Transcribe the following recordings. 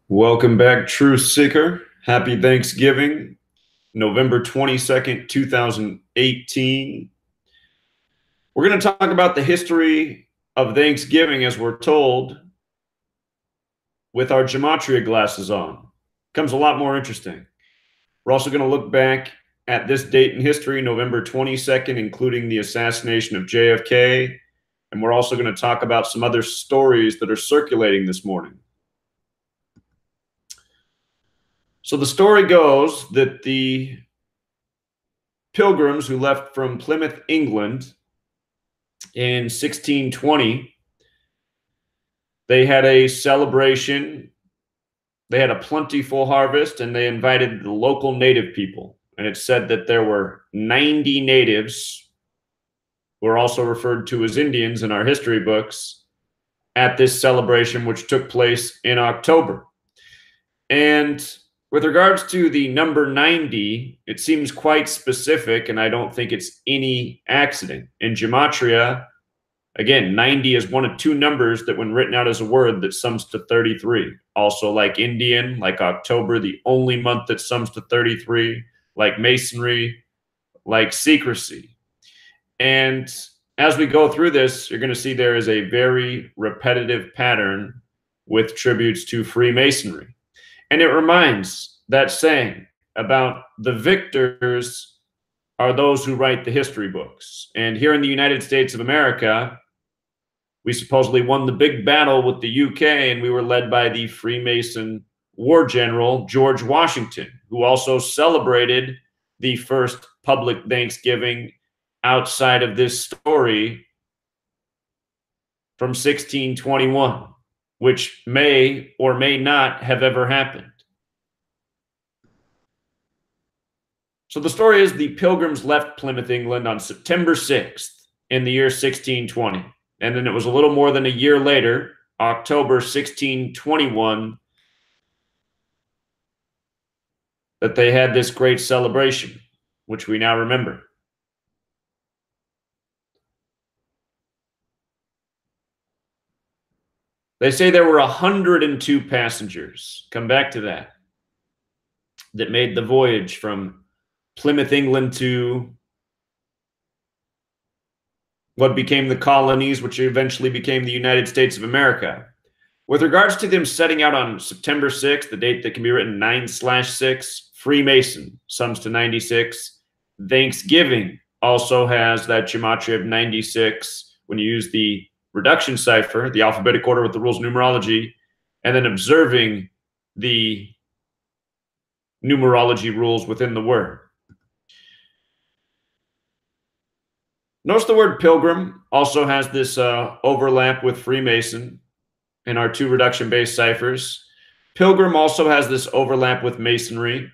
Welcome back, Truth Seeker. Happy Thanksgiving, November 22nd, 2018. We're going to talk about the history of Thanksgiving as we're told with our Gematria glasses on. Becomes a lot more interesting. We're also going to look back at this date in history, November 22nd, including the assassination of JFK. And we're also going to talk about some other stories that are circulating this morning. So the story goes that the Pilgrims who left from Plymouth, England in 1620, they had a celebration. They had a plentiful harvest, and they invited the local native people. And it said that there were 90 natives, who are also referred to as Indians in our history books, at this celebration, which took place in October. And with regards to the number 90, it seems quite specific, and I don't think it's any accident. In Gematria, again, 90 is one of two numbers that when written out as a word that sums to 33. Also like Indian, like October, the only month that sums to 33, like Masonry, like secrecy. And as we go through this, you're going to see there is a very repetitive pattern with tributes to Freemasonry. And it reminds that saying about the victors are those who write the history books. And here in the United States of America, we supposedly won the big battle with the UK, and we were led by the Freemason war general, George Washington, who also celebrated the first public Thanksgiving outside of this story from 1621. Which may or may not have ever happened. So the story is the Pilgrims left Plymouth, England on September 6th in the year 1620. And then it was a little more than a year later, October 1621, that they had this great celebration, which we now remember. They say there were 102 passengers, come back to that made the voyage from Plymouth, England to what became the colonies, which eventually became the United States of America. With regards to them setting out on September 6th, the date that can be written 9/6, Freemason sums to 96. Thanksgiving also has that gematria of 96 when you use the reduction cipher, the alphabetic order with the rules of numerology, and then observing the numerology rules within the word. Notice the word pilgrim also has this overlap with Freemason in our two reduction-based ciphers. Pilgrim also has this overlap with Masonry.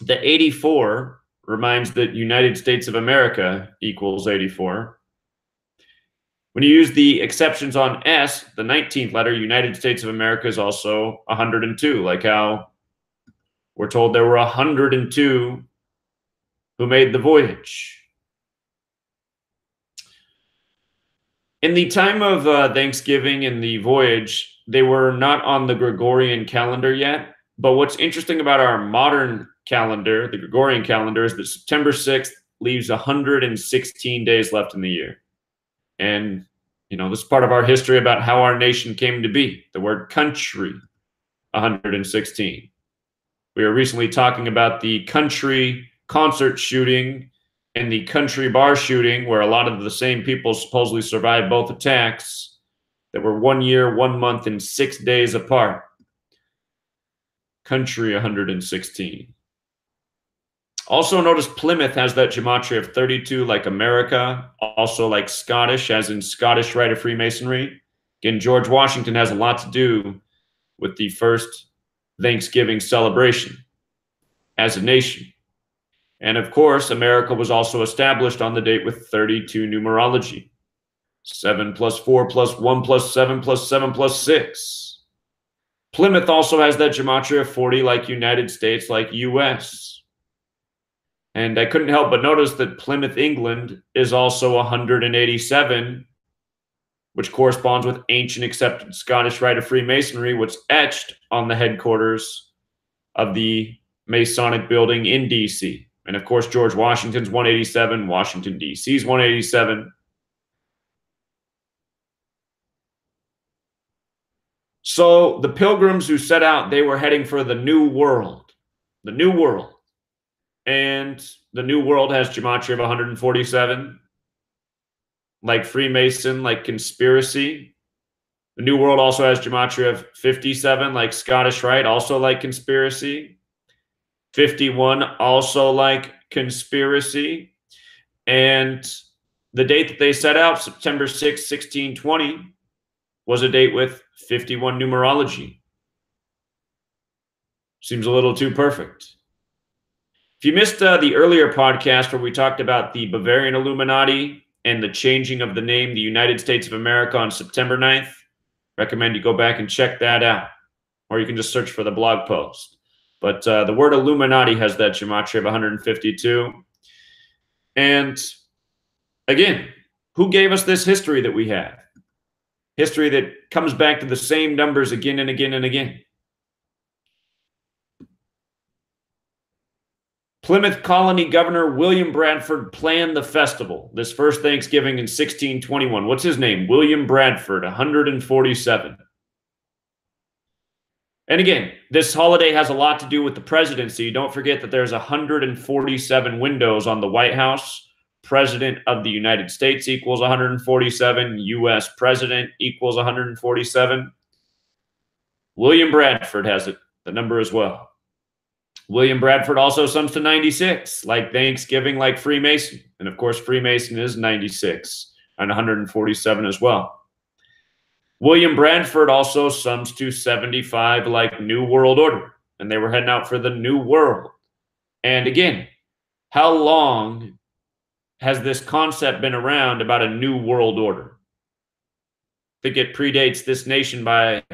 The 84 reminds that United States of America equals 84. When you use the exceptions on S, the 19th letter, United States of America is also 102, like how we're told there were 102 who made the voyage. In the time of Thanksgiving and the voyage, they were not on the Gregorian calendar yet. But what's interesting about our modern calendar, the Gregorian calendar, is that September 6th leaves 116 days left in the year. And, you know, this is part of our history about how our nation came to be. The word country, 116. We were recently talking about the country concert shooting and the country bar shooting, where a lot of the same people supposedly survived both attacks that were 1 year, 1 month, and 6 days apart. Country 116. Also notice Plymouth has that gematria of 32 like America, also like Scottish, as in Scottish Rite of Freemasonry. Again, George Washington has a lot to do with the first Thanksgiving celebration as a nation. And of course, America was also established on the date with 32 numerology. 7 plus 4 plus 1 plus 7 plus 7 plus 6. Plymouth also has that gematria of 40 like United States, like US. And I couldn't help but notice that Plymouth, England is also 187 which corresponds with ancient accepted Scottish rite of Freemasonry, was etched on the headquarters of the Masonic building in D.C. And of course, George Washington's 187, Washington, D.C.'s 187. So the pilgrims who set out, they were heading for the New World. The New World. And the New World has gematria of 147. Like Freemason, like conspiracy. The New World also has gematria of 57, like Scottish Rite, also like conspiracy. 51, also like conspiracy. And the date that they set out, September 6, 1620, was a date with 51 numerology. Seems a little too perfect. If you missed the earlier podcast where we talked about the Bavarian Illuminati and the changing of the name, the United States of America, on September 9th, recommend you go back and check that out. Or you can just search for the blog post. But the word Illuminati has that gematria of 152. And again, who gave us this history that we have? History that comes back to the same numbers again and again and again. Plymouth Colony Governor William Bradford planned the festival, this first Thanksgiving in 1621. What's his name? William Bradford, 147. And again, this holiday has a lot to do with the presidency. Don't forget that there's 147 windows on the White House. President of the United States equals 147. U.S. President equals 147. William Bradford has it, the number as well. William Bradford also sums to 96, like Thanksgiving, like Freemason. And of course, Freemason is 96 and 147 as well. William Bradford also sums to 75, like New World Order. And they were heading out for the New World. And again, how long has this concept been around about a New World Order? I think it predates this nation by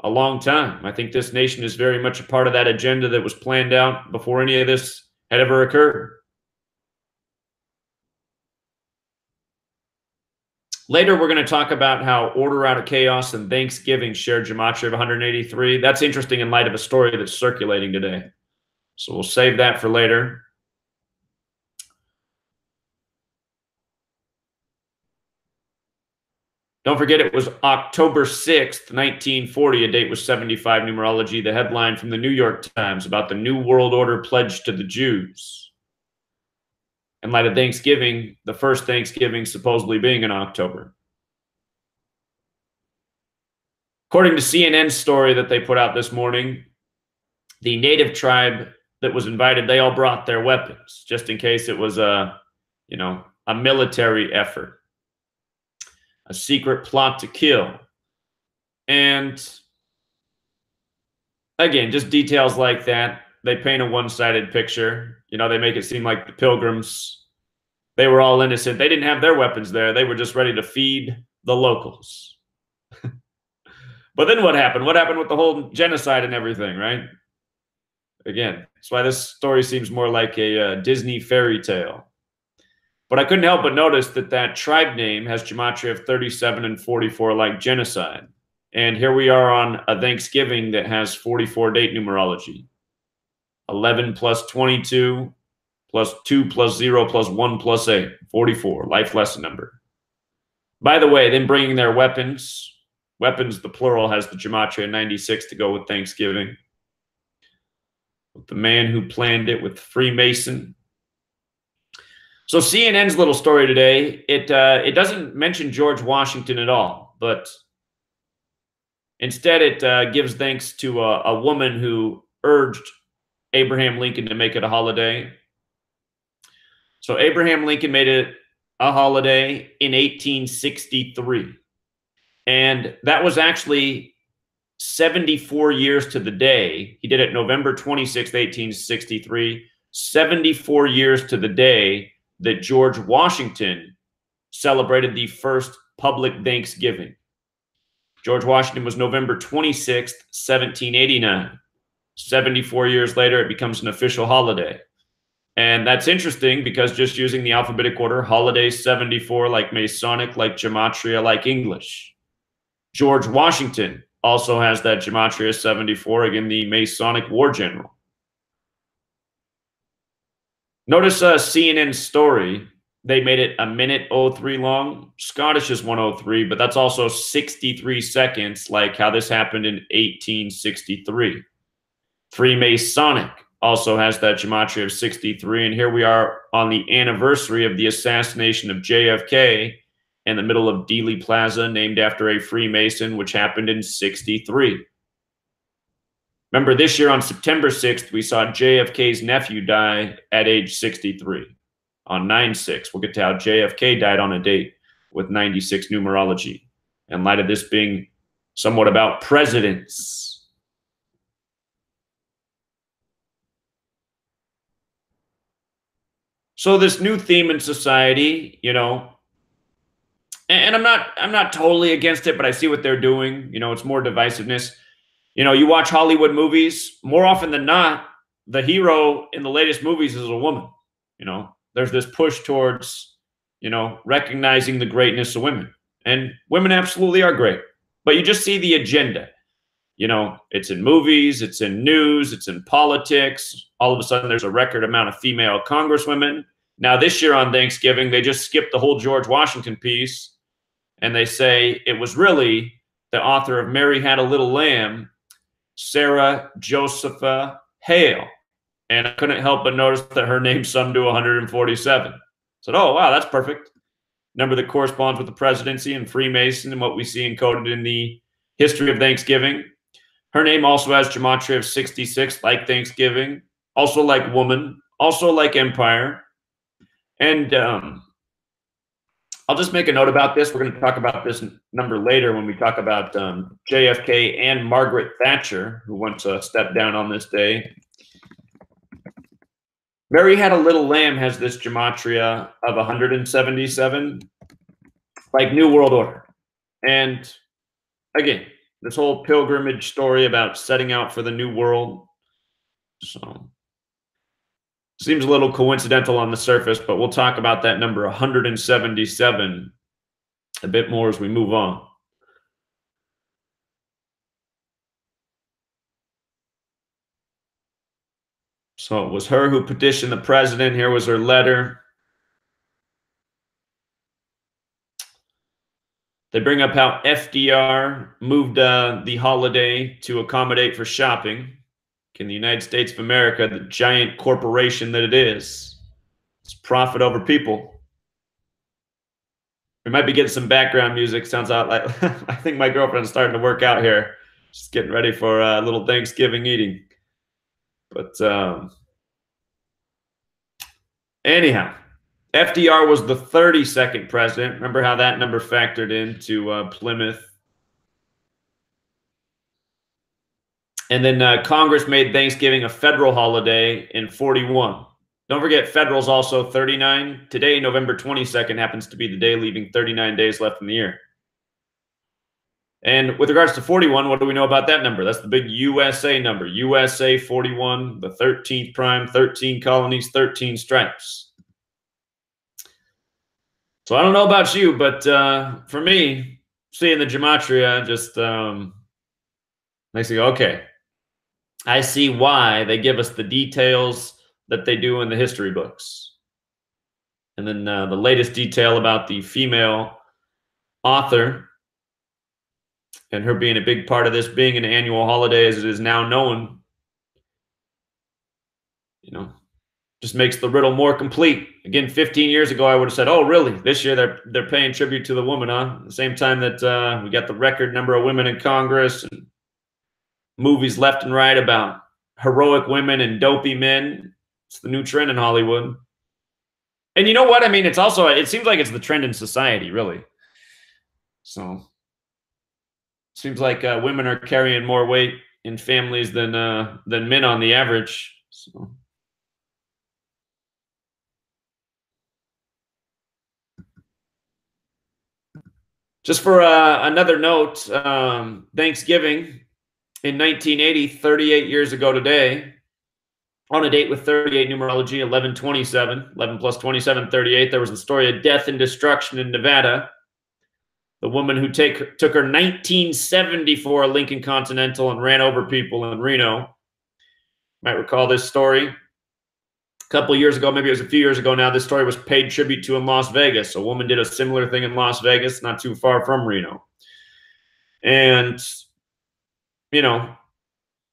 a long time. I think this nation is very much a part of that agenda that was planned out before any of this had ever occurred. Later, we're going to talk about how order out of chaos and Thanksgiving share gematria of 183. That's interesting in light of a story that's circulating today. So we'll save that for later. Don't forget, it was October 6th, 1940, a date with 75 numerology, the headline from the New York Times about the New World Order pledge to the Jews. In light of Thanksgiving, the first Thanksgiving supposedly being in October. According to CNN's story that they put out this morning, the native tribe that was invited, they all brought their weapons, just in case it was a military effort. A secret plot to kill. And again, just details like that. They paint a one-sided picture. They make it seem like the pilgrims, they were all innocent. They didn't have their weapons there. They were just ready to feed the locals. But then what happened? What happened with the whole genocide and everything, right? Again, that's why this story seems more like a Disney fairy tale. But I couldn't help but notice that that tribe name has gematria of 37 and 44, like genocide. And here we are on a Thanksgiving that has 44 date numerology. 11 plus 22 plus 2 plus 0 plus 1 plus 8. 44, life lesson number. By the way, then bringing their weapons. Weapons, the plural, has the gematria 96 to go with Thanksgiving. With the man who planned it, with Freemason. So CNN's little story today, it doesn't mention George Washington at all, but instead it gives thanks to a woman who urged Abraham Lincoln to make it a holiday. So Abraham Lincoln made it a holiday in 1863. And that was actually 74 years to the day. He did it November 26, 1863, 74 years to the day that George Washington celebrated the first public Thanksgiving. George Washington was November 26th, 1789. 74 years later, it becomes an official holiday. And that's interesting because just using the alphabetic order, holiday 74 like Masonic, like Gematria, like English. George Washington also has that Gematria 74, again, the Masonic war general. Notice CNN's story. They made it 1:03 long. Scottish is 1:03, but that's also 63 seconds, like how this happened in 1863. Freemasonic also has that gematria of 63, and here we are on the anniversary of the assassination of JFK in the middle of Dealey Plaza, named after a Freemason, which happened in 63. Remember, this year on September 6th, we saw JFK's nephew die at age 63. On 9/6, we'll get to how JFK died on a date with 96 numerology, in light of this being somewhat about presidents. So this new theme in society, and I'm not totally against it, but I see what they're doing. It's more divisiveness. You watch Hollywood movies, more often than not, the hero in the latest movies is a woman. There's this push towards, recognizing the greatness of women. And women absolutely are great. But you just see the agenda. It's in movies, it's in news, it's in politics. All of a sudden, there's a record amount of female congresswomen. Now, this year on Thanksgiving, they just skipped the whole George Washington piece, and they say it was really the author of Mary Had a Little Lamb, Sarah Josepha Hale. And I couldn't help but notice that her name summed to 147. I said, oh, wow, that's perfect. Number that corresponds with the presidency and Freemason and what we see encoded in the history of Thanksgiving. Her name also has gematria of 66, like Thanksgiving, also like woman, also like empire. And I'll just make a note about this. We're going to talk about this number later when we talk about JFK and Margaret Thatcher, who once stepped down on this day. Mary Had a Little Lamb has this gematria of 177, like New World Order. And again, this whole pilgrimage story about setting out for the new world. So seems a little coincidental on the surface, but we'll talk about that number 177 a bit more as we move on. So it was her who petitioned the president. Here was her letter. They bring up how FDR moved the holiday to accommodate for shopping. In the United States of America, the giant corporation that it is, it's profit over people. We might be getting some background music. Sounds out like I think my girlfriend's starting to work out here. She's getting ready for a little Thanksgiving eating. But anyhow, FDR was the 32nd president. Remember how that number factored into Plymouth. And then Congress made Thanksgiving a federal holiday in 41. Don't forget, federal's also 39. Today, November 22nd, happens to be the day leaving 39 days left in the year. And with regards to 41, what do we know about that number? That's the big USA number. USA 41, the 13th prime, 13 colonies, 13 stripes. So I don't know about you, but for me, seeing the gematria just makes me go, okay, I see why they give us the details that they do in the history books. And then the latest detail about the female author and her being a big part of this being an annual holiday as it is now known, just makes the riddle more complete. Again, 15 years ago, I would have said, oh, really? This year they're paying tribute to the woman, huh? At the same time that we got the record number of women in Congress and movies left and right about heroic women and dopey men. It's the new trend in Hollywood. And you know what? I mean, it seems like it's the trend in society, really. So it seems like women are carrying more weight in families than men on the average. So. Just for another note, Thanksgiving in 1980, 38 years ago today, On a date with 38 numerology, 1127, 11 plus 27, 38, there was the story of death and destruction in Nevada. The woman who took her 1974 Lincoln Continental and ran over people in Reno. Might recall this story. A couple years ago, maybe it was a few years ago now, this story was paid tribute to in Las Vegas. A woman did a similar thing in Las Vegas, not too far from Reno. And, you know,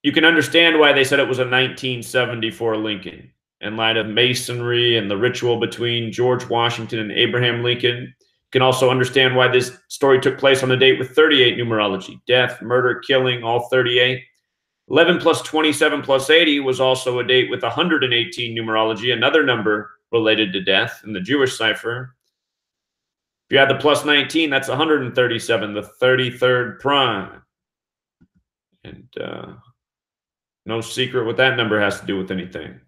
you can understand why they said it was a 1974 Lincoln in light of masonry and the ritual between George Washington and Abraham Lincoln. You can also understand why this story took place on a date with 38 numerology. Death, murder, killing, all 38. 11 plus 27 plus 80 was also a date with 118 numerology, another number related to death in the Jewish cipher. If you add the plus 19, that's 137, the 33rd prime. And no secret what that number has to do with anything.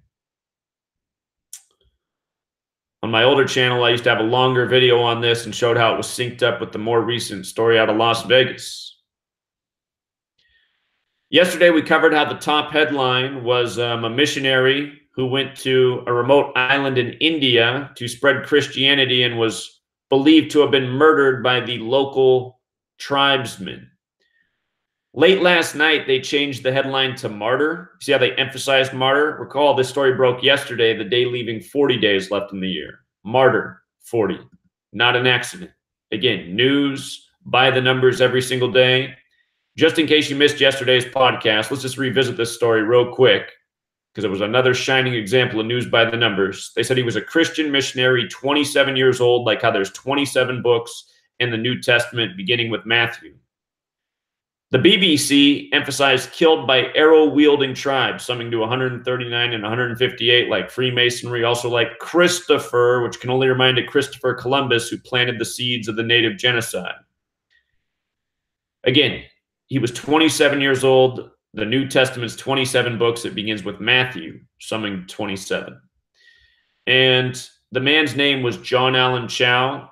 On my older channel, I used to have a longer video on this and showed how it was synced up with the more recent story out of Las Vegas. Yesterday, we covered how the top headline was a missionary who went to a remote island in India to spread Christianity and was believed to have been murdered by the local tribesmen. Late last night, they changed the headline to martyr. See how they emphasized martyr? Recall this story broke yesterday, the day leaving 40 days left in the year. Martyr, 40. Not an accident. Again, news by the numbers every single day. Just in case you missed yesterday's podcast, let's just revisit this story real quick because it was another shining example of news by the numbers. They said he was a Christian missionary, 27 years old, like how there's 27 books in the New Testament, beginning with Matthew. The BBC emphasized killed by arrow-wielding tribes, summing to 139 and 158, like Freemasonry, also like Christopher, which can only remind of Christopher Columbus, who planted the seeds of the native genocide. Again, he was 27 years old. The New Testament's 27 books. It begins with Matthew, summing 27. And the man's name was John Allen Chow.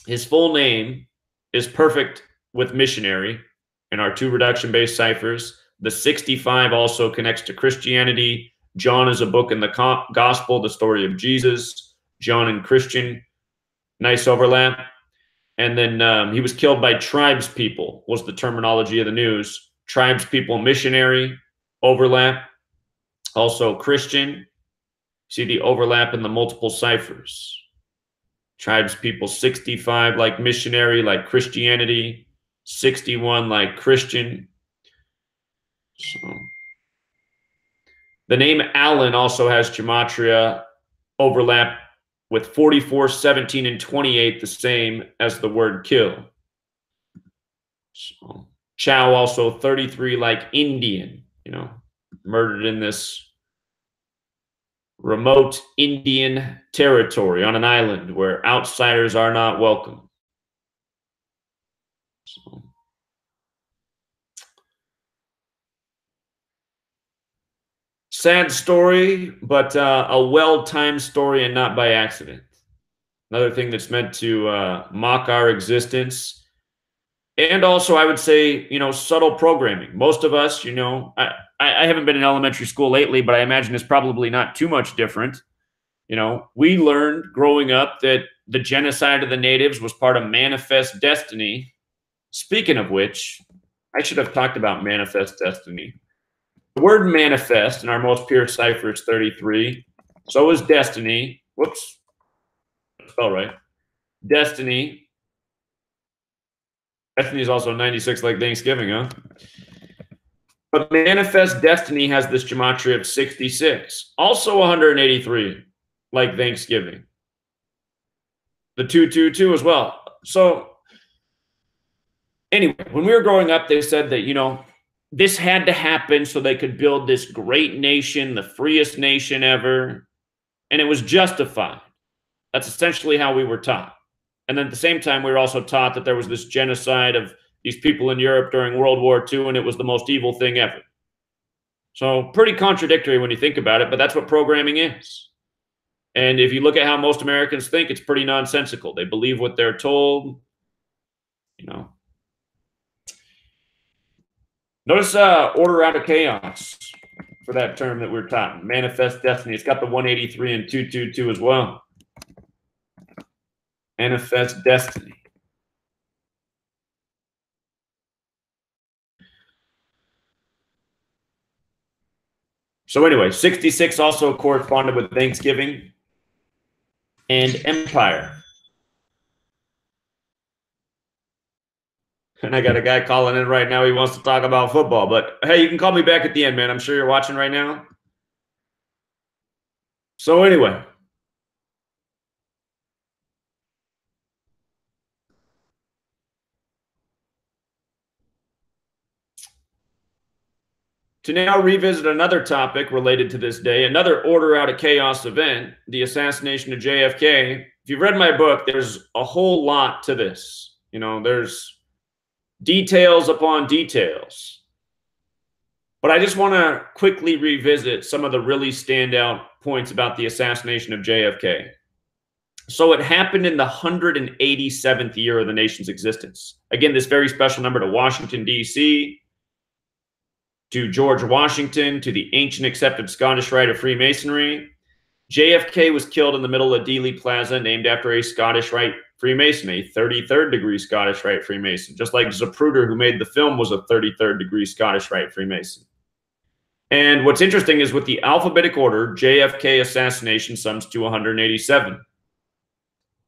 His full name is perfect with missionary in our two reduction-based ciphers. The 65 also connects to Christianity. John is a book in the gospel, the story of Jesus. John and Christian, nice overlap. And then he was killed by tribespeople, was the terminology of the news. Tribespeople, missionary, overlap. Also Christian. See the overlap in the multiple ciphers. Tribespeople, 65 like missionary, like Christianity. 61 like Christian. So the name Allen also has gematria overlap with 44, 17, and 28, the same as the word kill. So Chow also 33 like Indian, murdered in this remote Indian territory on an island where outsiders are not welcome. So sad story, but a well-timed story and not by accident. Another thing that's meant to mock our existence. And also, I would say, subtle programming. Most of us, I haven't been in elementary school lately, but I imagine it's probably not too much different. We learned growing up that the genocide of the natives was part of manifest destiny. Speaking of which, I should have talked about manifest destiny. The word manifest in our most pure cipher is 33. So is destiny. Whoops. Spell right. Destiny. Destiny is also 96 like Thanksgiving, huh? But manifest destiny has this gematria of 66. Also 183 like Thanksgiving. The 222 as well. So anyway, when we were growing up, they said that, this had to happen so they could build this great nation, the freest nation ever. And it was justified. That's essentially how we were taught. And then at the same time, we were also taught that there was this genocide of these people in Europe during World War II, and it was the most evil thing ever. So pretty contradictory when you think about it, but that's what programming is. And if you look at how most Americans think, it's pretty nonsensical. They believe what they're told, Notice order out of chaos. for that term that we're taught. Manifest destiny. It's got the 183 and 222 as well. Manifest destiny. So anyway, 66 also corresponded with Thanksgiving and Empire. And I got a guy calling in right now. He wants to talk about football. But hey, you can call me back at the end, man. I'm sure you're watching right now. So anyway. To now revisit another topic related to this day, another order out of chaos event, the assassination of JFK. If you've read my book, there's a whole lot to this. You know, there's details upon details. But I just want to quickly revisit some of the really standout points about the assassination of JFK. So it happened in the 187th year of the nation's existence. Again, this very special number to Washington, D.C., to George Washington, to the ancient accepted Scottish Rite of Freemasonry. JFK was killed in the middle of Dealey Plaza, named after a Scottish Rite Freemason, a 33rd degree Scottish Rite Freemason. Just like Zapruder, who made the film, was a 33rd degree Scottish Rite Freemason. And what's interesting is with the alphabetic order, JFK assassination sums to 187.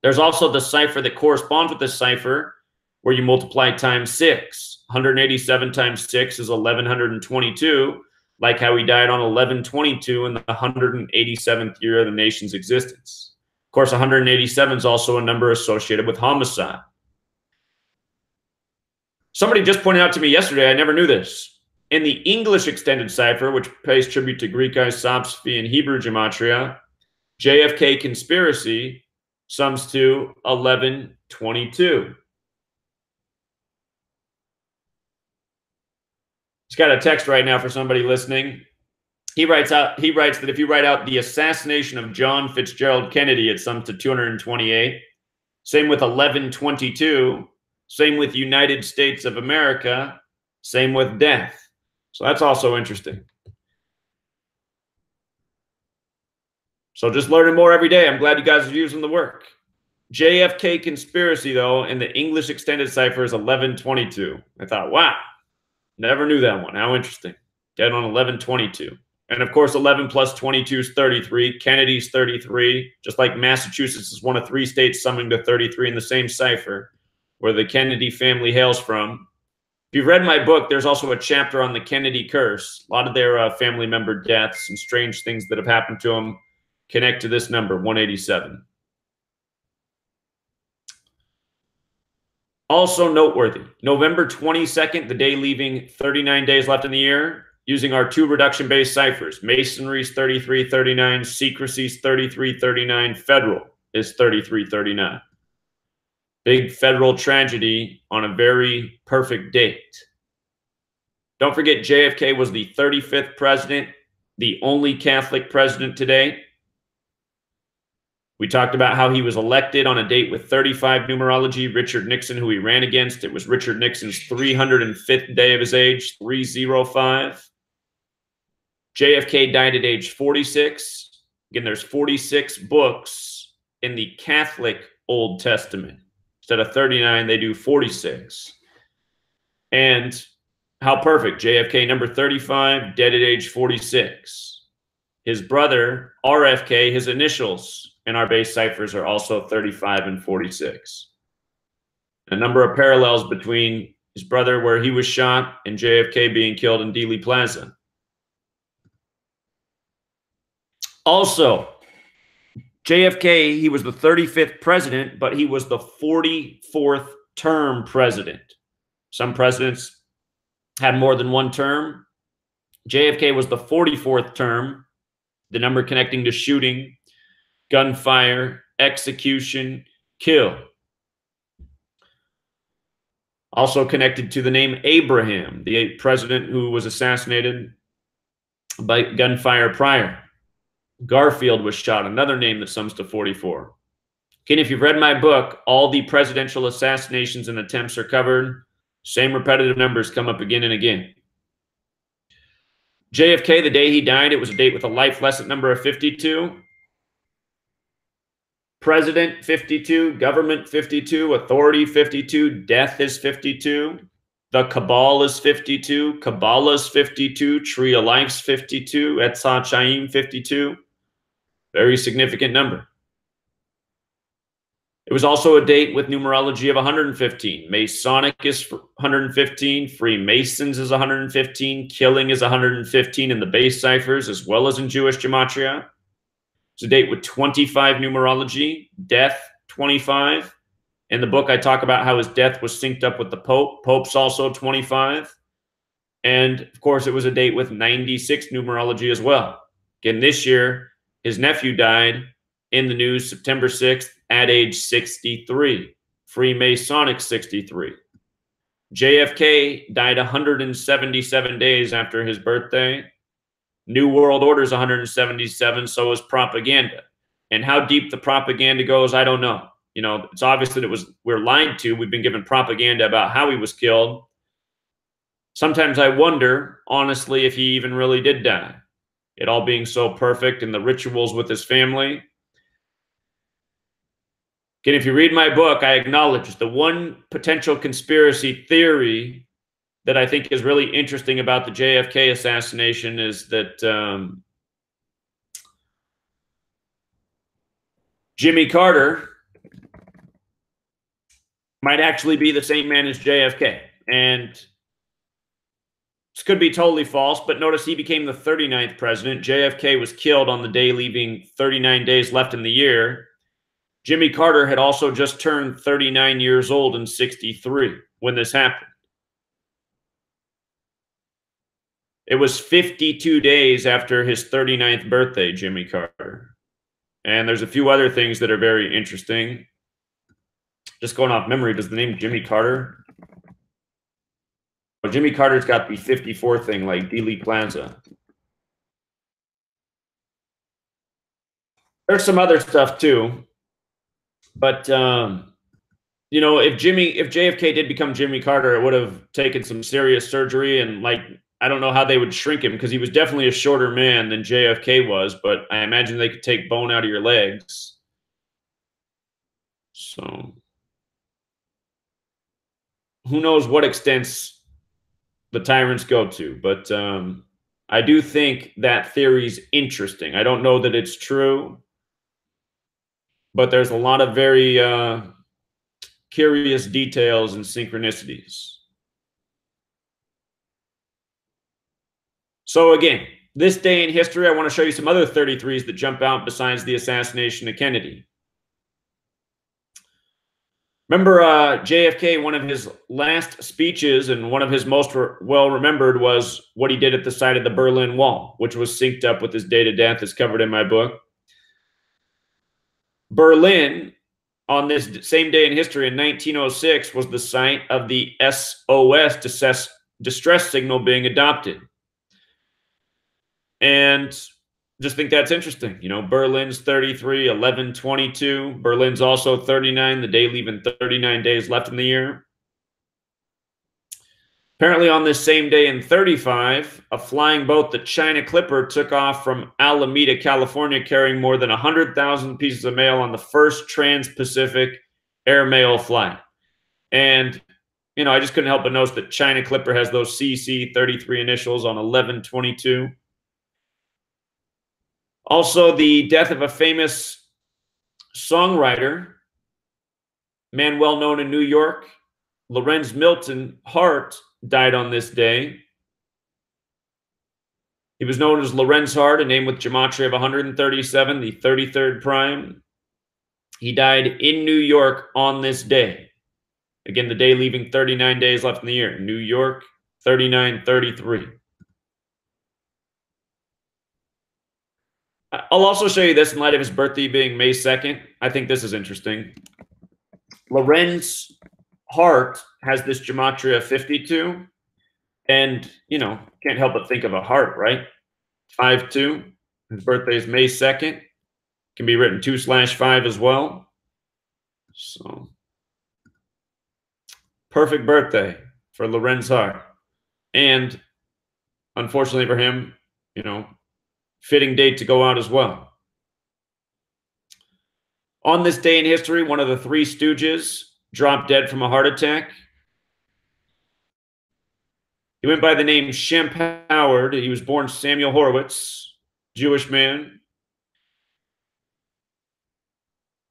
There's also the cipher that corresponds with this cipher, where you multiply times 6. 187 times 6 is 1122, like how he died on 1122 in the 187th year of the nation's existence. Of course, 187 is also a number associated with homicide. Somebody just pointed out to me yesterday, I never knew this. In the English extended cipher, which pays tribute to Greek isopsephy and Hebrew gematria, JFK conspiracy sums to 1122. Just got a text right now for somebody listening. He writes that if you write out the assassination of John Fitzgerald Kennedy, it sums to 228. Same with 1122. Same with United States of America. Same with death. So that's also interesting. So just learning more every day. I'm glad you guys are using the work. JFK conspiracy, though, in the English extended cipher is 1122. I thought, wow, never knew that one. How interesting. Dead on 1122. And of course, 11 plus 22 is 33. Kennedy's 33. Just like Massachusetts is one of 3 states summing to 33 in the same cipher, where the Kennedy family hails from. If you've read my book, there's also a chapter on the Kennedy curse. A lot of their family member deaths and strange things that have happened to them connect to this number, 187. Also noteworthy, November 22nd, the day leaving 39 days left in the year, using our 2 reduction-based ciphers. Masonry's 3339, secrecy's 3339, federal is 3339. Big federal tragedy on a very perfect date. Don't forget, JFK was the 35th president, the only Catholic president today. We talked about how he was elected on a date with 35 numerology, Richard Nixon, who he ran against. It was Richard Nixon's 305th day of his age, 305. JFK died at age 46. Again, there's 46 books in the Catholic Old Testament. Instead of 39, they do 46. And how perfect. JFK, number 35, dead at age 46. His brother, RFK, his initials in our base ciphers are also 35 and 46. A number of parallels between his brother where he was shot and JFK being killed in Dealey Plaza. Also, JFK, he was the 35th president, but he was the 44th term president. Some presidents had more than one term. JFK was the 44th term, the number connecting to shooting, gunfire, execution, kill. Also connected to the name Abraham, the president who was assassinated by gunfire prior. Garfield was shot, another name that sums to 44. Again, if you've read my book, all the presidential assassinations and attempts are covered. Same repetitive numbers come up again and again. JFK, the day he died, it was a date with a life lesson number of 52. President, 52. Government, 52. Authority, 52. Death is 52. The Cabal is 52. Kabbalah's 52. Tree of Life's 52. Etzah Chaim, 52. Very significant number. It was also a date with numerology of 115. Masonic is 115. Freemasons is 115. Killing is 115 in the base ciphers, as well as in Jewish Gematria. It's a date with 25 numerology. Death, 25. In the book, I talk about how his death was synced up with the Pope. Pope's also 25. And, of course, it was a date with 96 numerology as well. Again, this year, his nephew died in the news September 6th at age 63. Freemasonic 63. JFK died 177 days after his birthday. New World Order is 177, so is propaganda. And how deep the propaganda goes, I don't know. You know, it's obvious that we're lied to. We've been given propaganda about how he was killed. Sometimes I wonder, honestly, if he even really did die. It all being so perfect and the rituals with his family. Again, if you read my book, I acknowledge the one potential conspiracy theory that I think is really interesting about the JFK assassination is that Jimmy Carter might actually be the same man as JFK. And this could be totally false, but notice he became the 39th president. JFK was killed on the day leaving 39 days left in the year. Jimmy Carter had also just turned 39 years old in 63 when this happened. It was 52 days after his 39th birthday, Jimmy Carter. And there's a few other things that are very interesting. Just going off memory, does the name Jimmy Carter? Well, Jimmy Carter's got the 54 thing like Dealey Plaza. There's some other stuff too. But, you know, if JFK did become Jimmy Carter, it would have taken some serious surgery. And, like, I don't know how they would shrink him because he was definitely a shorter man than JFK was. But I imagine they could take bone out of your legs. So who knows what extents the tyrants go to. But I do think that theory's interesting. I don't know that it's true. But there's a lot of very curious details and synchronicities. So again, this day in history, I want to show you some other 33s that jump out besides the assassination of Kennedy. Remember JFK, one of his last speeches and one of his most well-remembered was what he did at the site of the Berlin Wall, which was synced up with his date of death, as covered in my book. Berlin, on this same day in history in 1906, was the site of the SOS distress signal being adopted. And just think that's interesting. You know, Berlin's 33, 11/22. Berlin's also 39, the day leaving 39 days left in the year. Apparently on this same day in 35, a flying boat, the China Clipper, took off from Alameda, California, carrying more than 100,000 pieces of mail on the first trans-Pacific air mail flight. And, you know, I just couldn't help but notice that China Clipper has those CC-33 initials on 11/22. Also, the death of a famous songwriter, man well known in New York, Lorenz Milton Hart, died on this day. He was known as Lorenz Hart, a name with gematria of 137, the 33rd prime. He died in New York on this day. Again, the day leaving 39 days left in the year. New York, 3933. I'll also show you this in light of his birthday being May 2nd. I think this is interesting. Lorenz Hart has this gematria of 52. And, you know, can't help but think of a heart, right? 5-2. His birthday is May 2nd. Can be written 2/5 as well. So, perfect birthday for Lorenz Hart. And, unfortunately for him, you know, fitting date to go out as well. On this day in history, one of the Three Stooges dropped dead from a heart attack. He went by the name Shemp Howard. He was born Samuel Horowitz, Jewish man.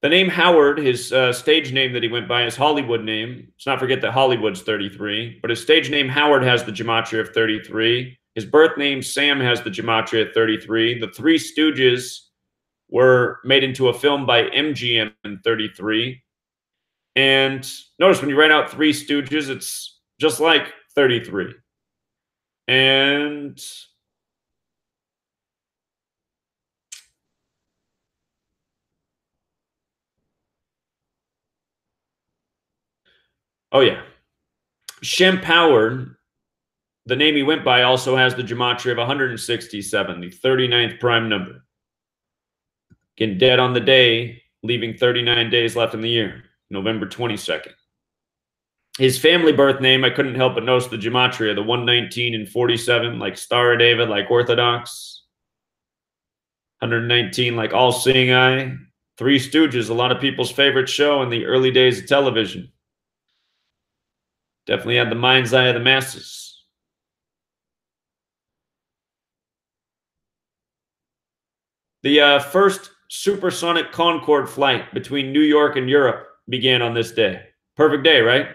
The name Howard, his stage name that he went by, his Hollywood name. Let's not forget that Hollywood's 33, but his stage name Howard has the gematria of 33. His birth name Sam has the gematria of 33. The Three Stooges were made into a film by MGM in 33. And notice when you write out Three Stooges, it's just like 33. And oh yeah, Shemp Howard, the name he went by, also has the gematria of 167, the 39th prime number. Again, dead on the day, leaving 39 days left in the year, November 22nd. His family birth name, I couldn't help but notice the gematria, the 119 and 47, like Star of David, like Orthodox. 119, like All Seeing Eye. Three Stooges, a lot of people's favorite show in the early days of television. Definitely had the mind's eye of the masses. The first supersonic Concorde flight between New York and Europe began on this day. Perfect day, right?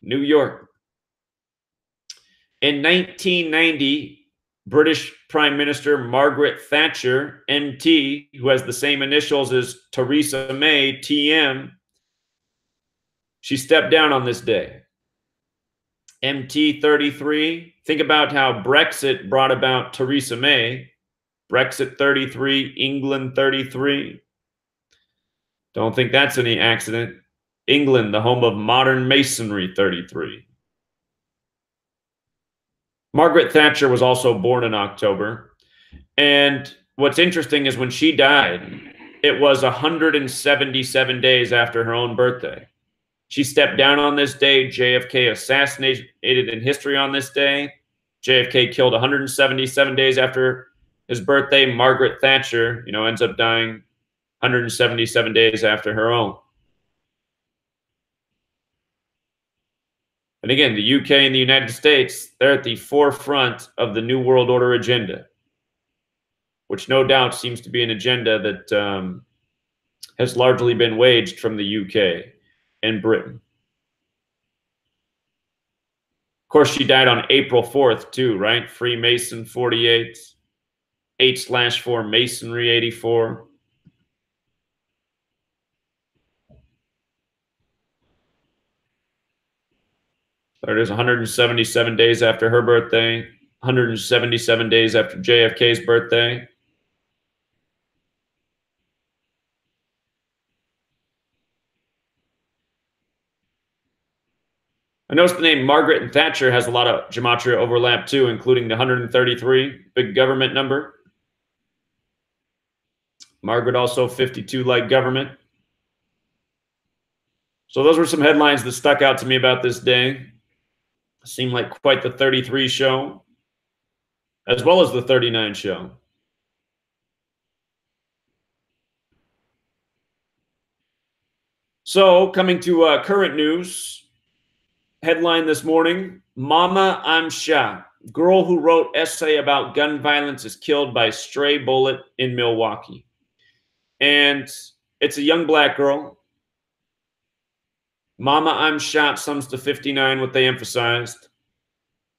New York. In 1990, British Prime Minister Margaret Thatcher, MT, who has the same initials as Theresa May, TM, she stepped down on this day. MT 33. Think about how Brexit brought about Theresa May. Brexit 33, England 33. Don't think that's any accident. England, the home of modern masonry, 33. Margaret Thatcher was also born in October. And what's interesting is when she died, it was 177 days after her own birthday. She stepped down on this day. JFK assassinated in history on this day. JFK killed 177 days after his birthday. Margaret Thatcher, ends up dying 177 days after her own. And again, the UK and the United States, they're at the forefront of the New World Order agenda, which no doubt seems to be an agenda that has largely been waged from the UK and Britain. Of course, she died on April 4th, too, right? Freemason 48, 8/4 Masonry 84. There it is, 177 days after her birthday, 177 days after JFK's birthday. I noticed the name Margaret and Thatcher has a lot of gematria overlap too, including the 133, big government number. Margaret also 52, like government. So those were some headlines that stuck out to me about this day. Seemed like quite the 33 show, as well as the 39 show. So coming to current news, headline this morning, Mama, I'm Shot. Girl who wrote essay about gun violence is killed by stray bullet in Milwaukee. And it's a young black girl. Mama, I'm Shot sums to 59, what they emphasized.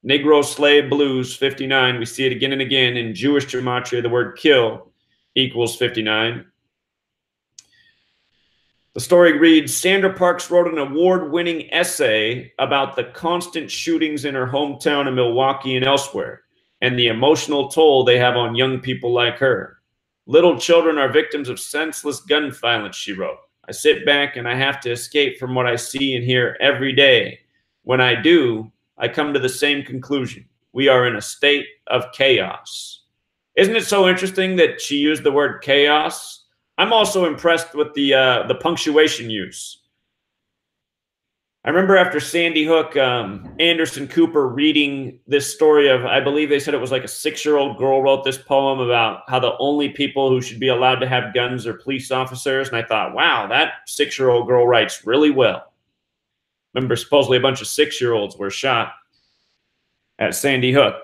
Negro Slave Blues, 59. We see it again and again. In Jewish gematria, the word kill equals 59. The story reads, Sandra Parks wrote an award-winning essay about the constant shootings in her hometown of Milwaukee and elsewhere, and the emotional toll they have on young people like her. Little children are victims of senseless gun violence, she wrote. I sit back and I have to escape from what I see and hear every day. When I do, I come to the same conclusion. We are in a state of chaos. Isn't it so interesting that she used the word chaos? I'm also impressed with the punctuation use. I remember after Sandy Hook, Anderson Cooper reading this story of, I believe they said it was like a 6-year-old girl wrote this poem about how the only people who should be allowed to have guns are police officers. And I thought, wow, that 6-year-old girl writes really well. Remember, supposedly a bunch of 6-year-olds were shot at Sandy Hook.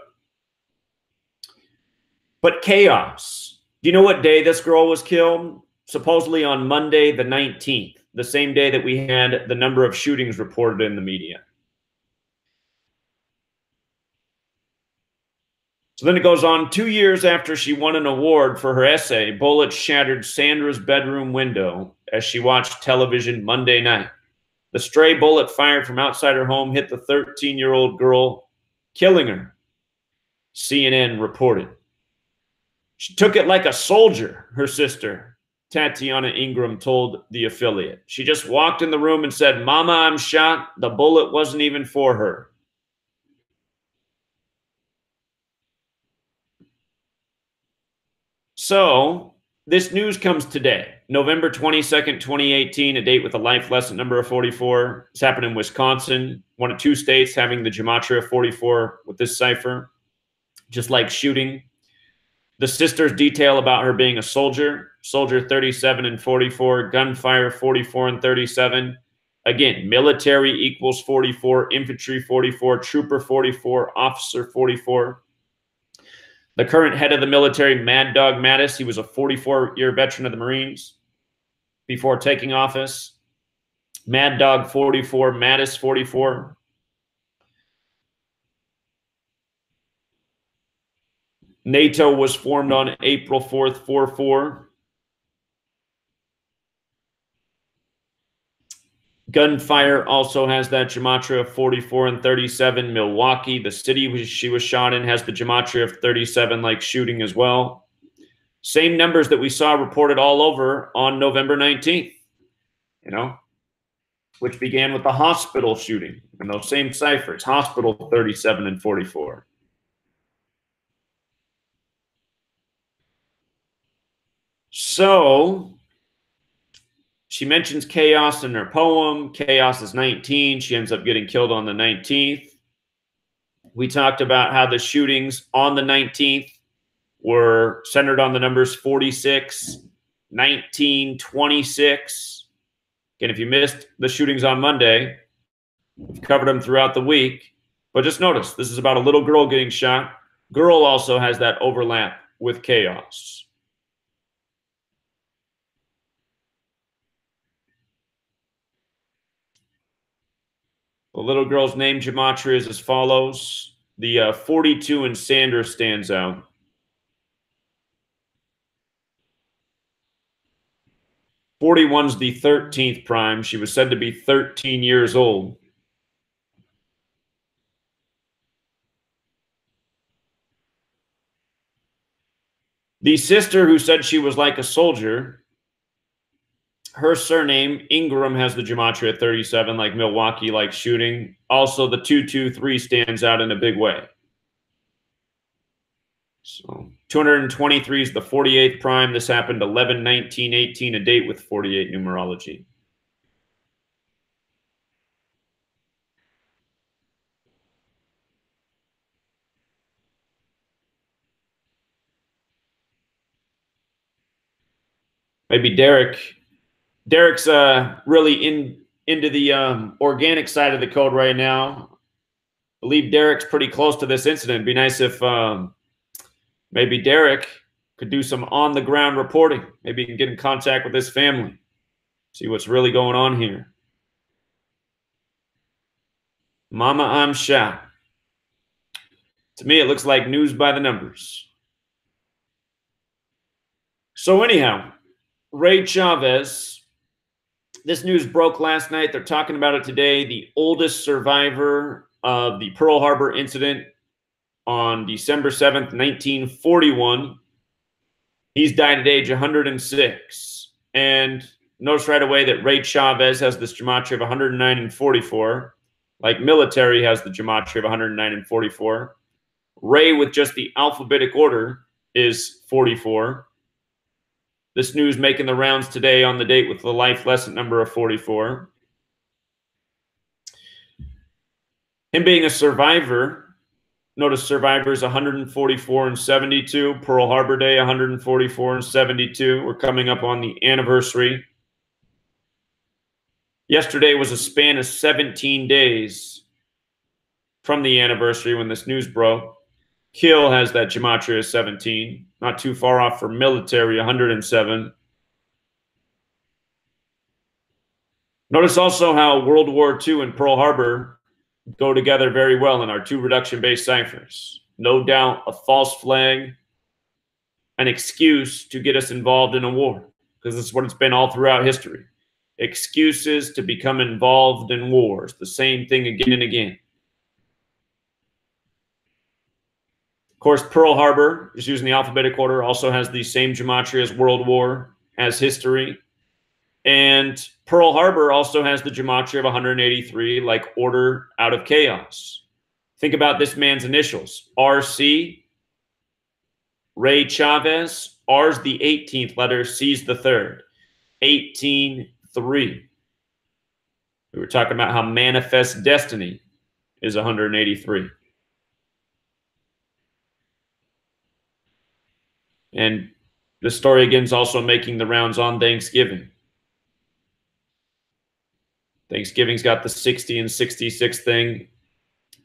But chaos. Do you know what day this girl was killed? Supposedly on Monday, the 19th, the same day that we had the number of shootings reported in the media. So then it goes on, 2 years after she won an award for her essay, bullets shattered Sandra's bedroom window as she watched television Monday night. The stray bullet fired from outside her home hit the 13-year-old girl, killing her, CNN reported. She took it like a soldier, her sister, Tatiana Ingram, told the affiliate. She just walked in the room and said, "Mama, I'm shot." The bullet wasn't even for her. So this news comes today, November 22nd, 2018, a date with a life lesson number of 44. It's happened in Wisconsin, one of 2 states having the Gematria 44 with this cipher, just like shooting. The sisters detail about her being a soldier 37 and 44, gunfire 44 and 37. Again, military equals 44, infantry 44, trooper 44, officer 44. The current head of the military, Mad Dog Mattis, he was a 44-year veteran of the Marines before taking office. Mad Dog 44, Mattis 44. NATO was formed on April 4th, 44. Gunfire also has that gematria of 44 and 37. Milwaukee, the city she was shot in, has the gematria of 37, like shooting as well. Same numbers that we saw reported all over on November 19th, which began with the hospital shooting and those same ciphers, hospital 37 and 44. So she mentions chaos in her poem. Chaos is 19. She ends up getting killed on the 19th. We talked about how the shootings on the 19th were centered on the numbers 46, 19, 26. Again, if you missed the shootings on Monday, we've covered them throughout the week. But just notice, this is about a little girl getting shot. Girl also has that overlap with chaos. The little girl's name gematria is as follows. The 42 in Sandra stands out. 41's the 13th prime. She was said to be 13 years old. The sister who said she was like a soldier, her surname, Ingram, has the gematria 37, like Milwaukee, like shooting. Also, the 223 stands out in a big way. So 223 is the 48th prime. This happened 11/19/18, a date with 48 numerology. Maybe Derek's really into the organic side of the code right now. I believe Derek's pretty close to this incident. It'd be nice if maybe Derek could do some on-the-ground reporting. Maybe he can get in contact with his family, see what's really going on here. Mama, I'm shot. To me, it looks like news by the numbers. So anyhow, Ray Chavez, this news broke last night. They're talking about it today. The oldest survivor of the Pearl Harbor incident on December 7th, 1941. He's died at age 106. And notice right away that Ray Chavez has this gematria of 109 and 44. Like military has the gematria of 109 and 44. Ray, with just the alphabetic order, is 44. This news making the rounds today on the date with the life lesson number of 44. Him being a survivor, notice survivors 144 and 72, Pearl Harbor Day 144 and 72. We're coming up on the anniversary. Yesterday was a span of 17 days from the anniversary when this news broke. Kill has that Gematria 17, not too far off for military 107. Notice also how World War II and Pearl Harbor go together very well in our two reduction-based ciphers. No doubt a false flag, an excuse to get us involved in a war, because this is what it's been all throughout history. Excuses to become involved in wars, the same thing again and again. Of course, Pearl Harbor is using the alphabetic order, also has the same gematria as World War, as history. And Pearl Harbor also has the gematria of 183, like order out of chaos. Think about this man's initials. RC, Ray Chavez. R's the 18th letter, C's the 3rd. 18-3. We were talking about how manifest destiny is 183. And the story again is also making the rounds on Thanksgiving. Thanksgiving's got the 60 and 66 thing,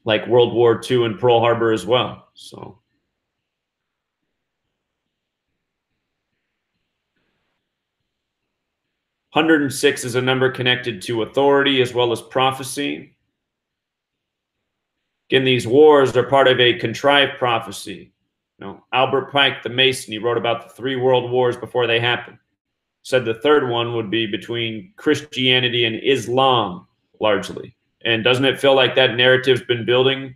like World War II and Pearl Harbor as well. So 106 is a number connected to authority as well as prophecy. Again, these wars are part of a contrived prophecy. You know, Albert Pike, the Mason, he wrote about the 3 world wars before they happened. Said the third one would be between Christianity and Islam, largely. And doesn't it feel like that narrative's been building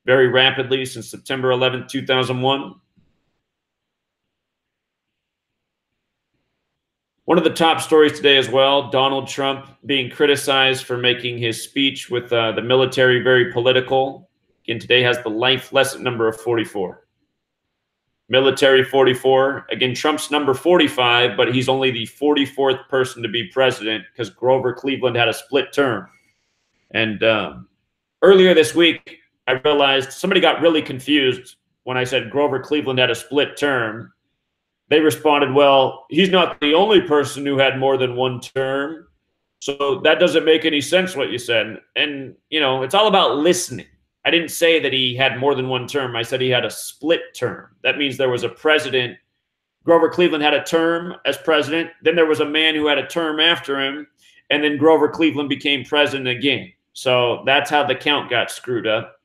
very rapidly since September 11th, 2001? One of the top stories today as well, Donald Trump being criticized for making his speech with the military very political. Again, today has the life lesson number of 44. Military 44. Again, Trump's number 45, but he's only the 44th person to be president because Grover Cleveland had a split term. And earlier this week, I realized somebody got really confused when I said Grover Cleveland had a split term. They responded, well, he's not the only person who had more than one term. So that doesn't make any sense what you said. And, you know, it's all about listening. I didn't say that he had more than one term. I said he had a split term. That means there was a president. Grover Cleveland had a term as president. Then there was a man who had a term after him. And then Grover Cleveland became president again. So that's how the count got screwed up.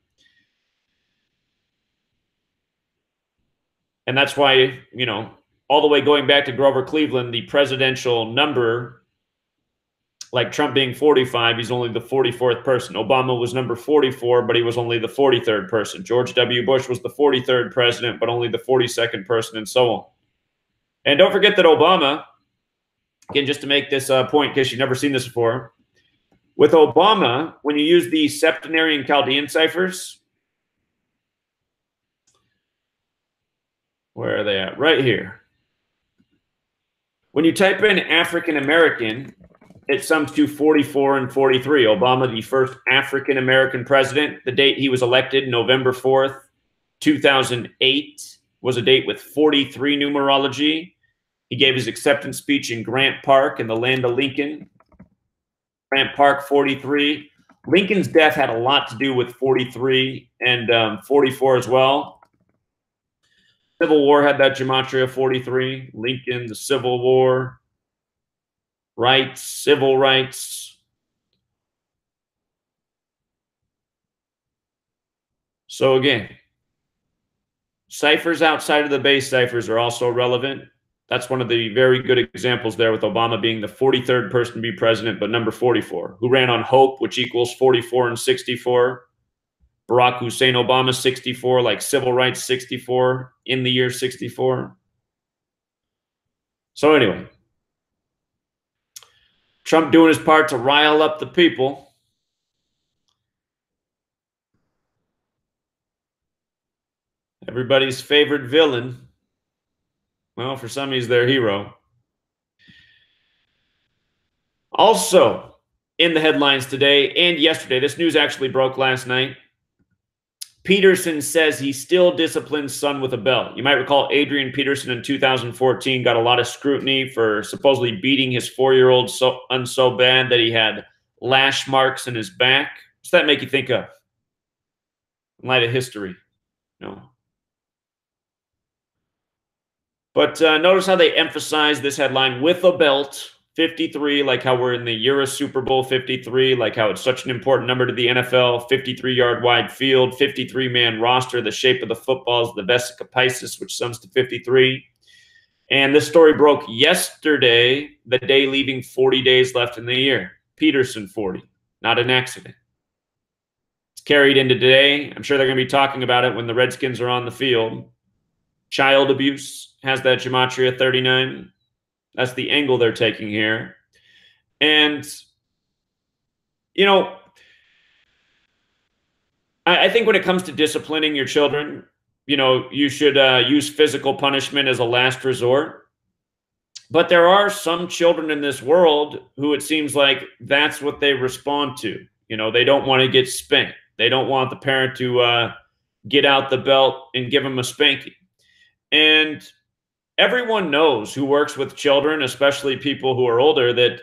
And that's why, you know, all the way going back to Grover Cleveland, the presidential number, like Trump being 45, he's only the 44th person. Obama was number 44, but he was only the 43rd person. George W. Bush was the 43rd president, but only the 42nd person, and so on. And don't forget that Obama, again, just to make this point, in case you've never seen this before, with Obama, when you use the septenarian Chaldean ciphers, where are they at? Right here. When you type in African American, it sums to 44 and 43. Obama, the first African American president, the date he was elected, November 4th, 2008, was a date with 43 numerology. He gave his acceptance speech in Grant Park in the land of Lincoln. Grant Park, 43. Lincoln's death had a lot to do with 43 and 44 as well. Civil War had that gematria 43. Lincoln, the Civil War, rights, civil rights. So again, ciphers outside of the base ciphers are also relevant. That's one of the very good examples there with Obama being the 43rd person to be president, but number 44, who ran on hope, which equals 44 and 64. Barack Hussein Obama, 64, like civil rights, 64, in the year 64. So anyway, Trump doing his part to rile up the people. Everybody's favorite villain. Well, for some, he's their hero. Also, in the headlines today and yesterday. This news actually broke last night. Peterson says he still disciplines son with a belt. You might recall Adrian Peterson in 2014 got a lot of scrutiny for supposedly beating his 4-year-old so bad that he had lash marks in his back. What's that make you think of in light of history? No. But notice how they emphasize this headline with a belt, 53, like how we're in the year of Super Bowl 53, like how it's such an important number to the NFL, 53-yard wide field, 53-man roster, the shape of the football is the vesica piscis, which sums to 53. And this story broke yesterday, the day leaving 40 days left in the year. Peterson 40, not an accident. It's carried into today. I'm sure they're going to be talking about it when the Redskins are on the field. Child abuse has that Gematria 39. That's the angle they're taking here. And, you know, I think when it comes to disciplining your children, you know, you should use physical punishment as a last resort. But there are some children in this world who it seems like that's what they respond to. You know, they don't want to get spanked. They don't want the parent to get out the belt and give them a spanking. And everyone knows who works with children, especially people who are older, that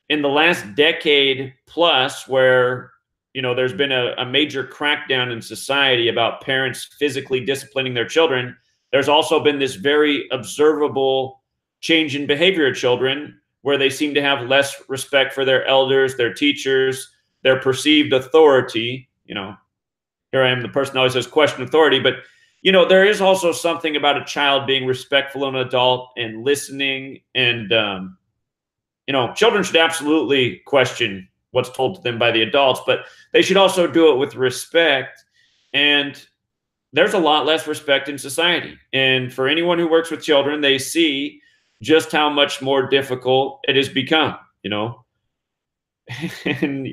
in the last decade plus where, you know, there's been a major crackdown in society about parents physically disciplining their children, there's also been this very observable change in behavior of children where they seem to have less respect for their elders, their teachers, their perceived authority. You know, here I am, the person who always says question authority, but you know, there is also something about a child being respectful of an adult and listening. And, you know, children should absolutely question what's told to them by the adults, but they should also do it with respect. And there's a lot less respect in society. And for anyone who works with children, they see just how much more difficult it has become, you know. And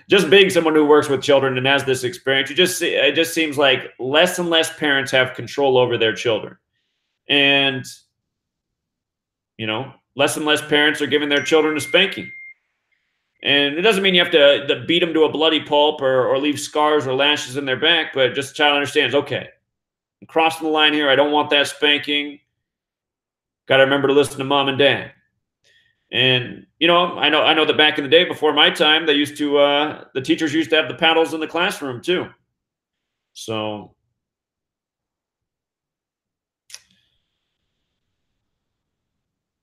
just being someone who works with children and has this experience, you just see, it just seems like less and less parents have control over their children. And, you know, less and less parents are giving their children a spanking. And it doesn't mean you have to beat them to a bloody pulp or leave scars or lashes in their back, but just the child understands, okay, I'm crossing the line here. I don't want that spanking. Got to remember to listen to mom and dad. And, you know that back in the day before my time, they used to, the teachers used to have the paddles in the classroom too. So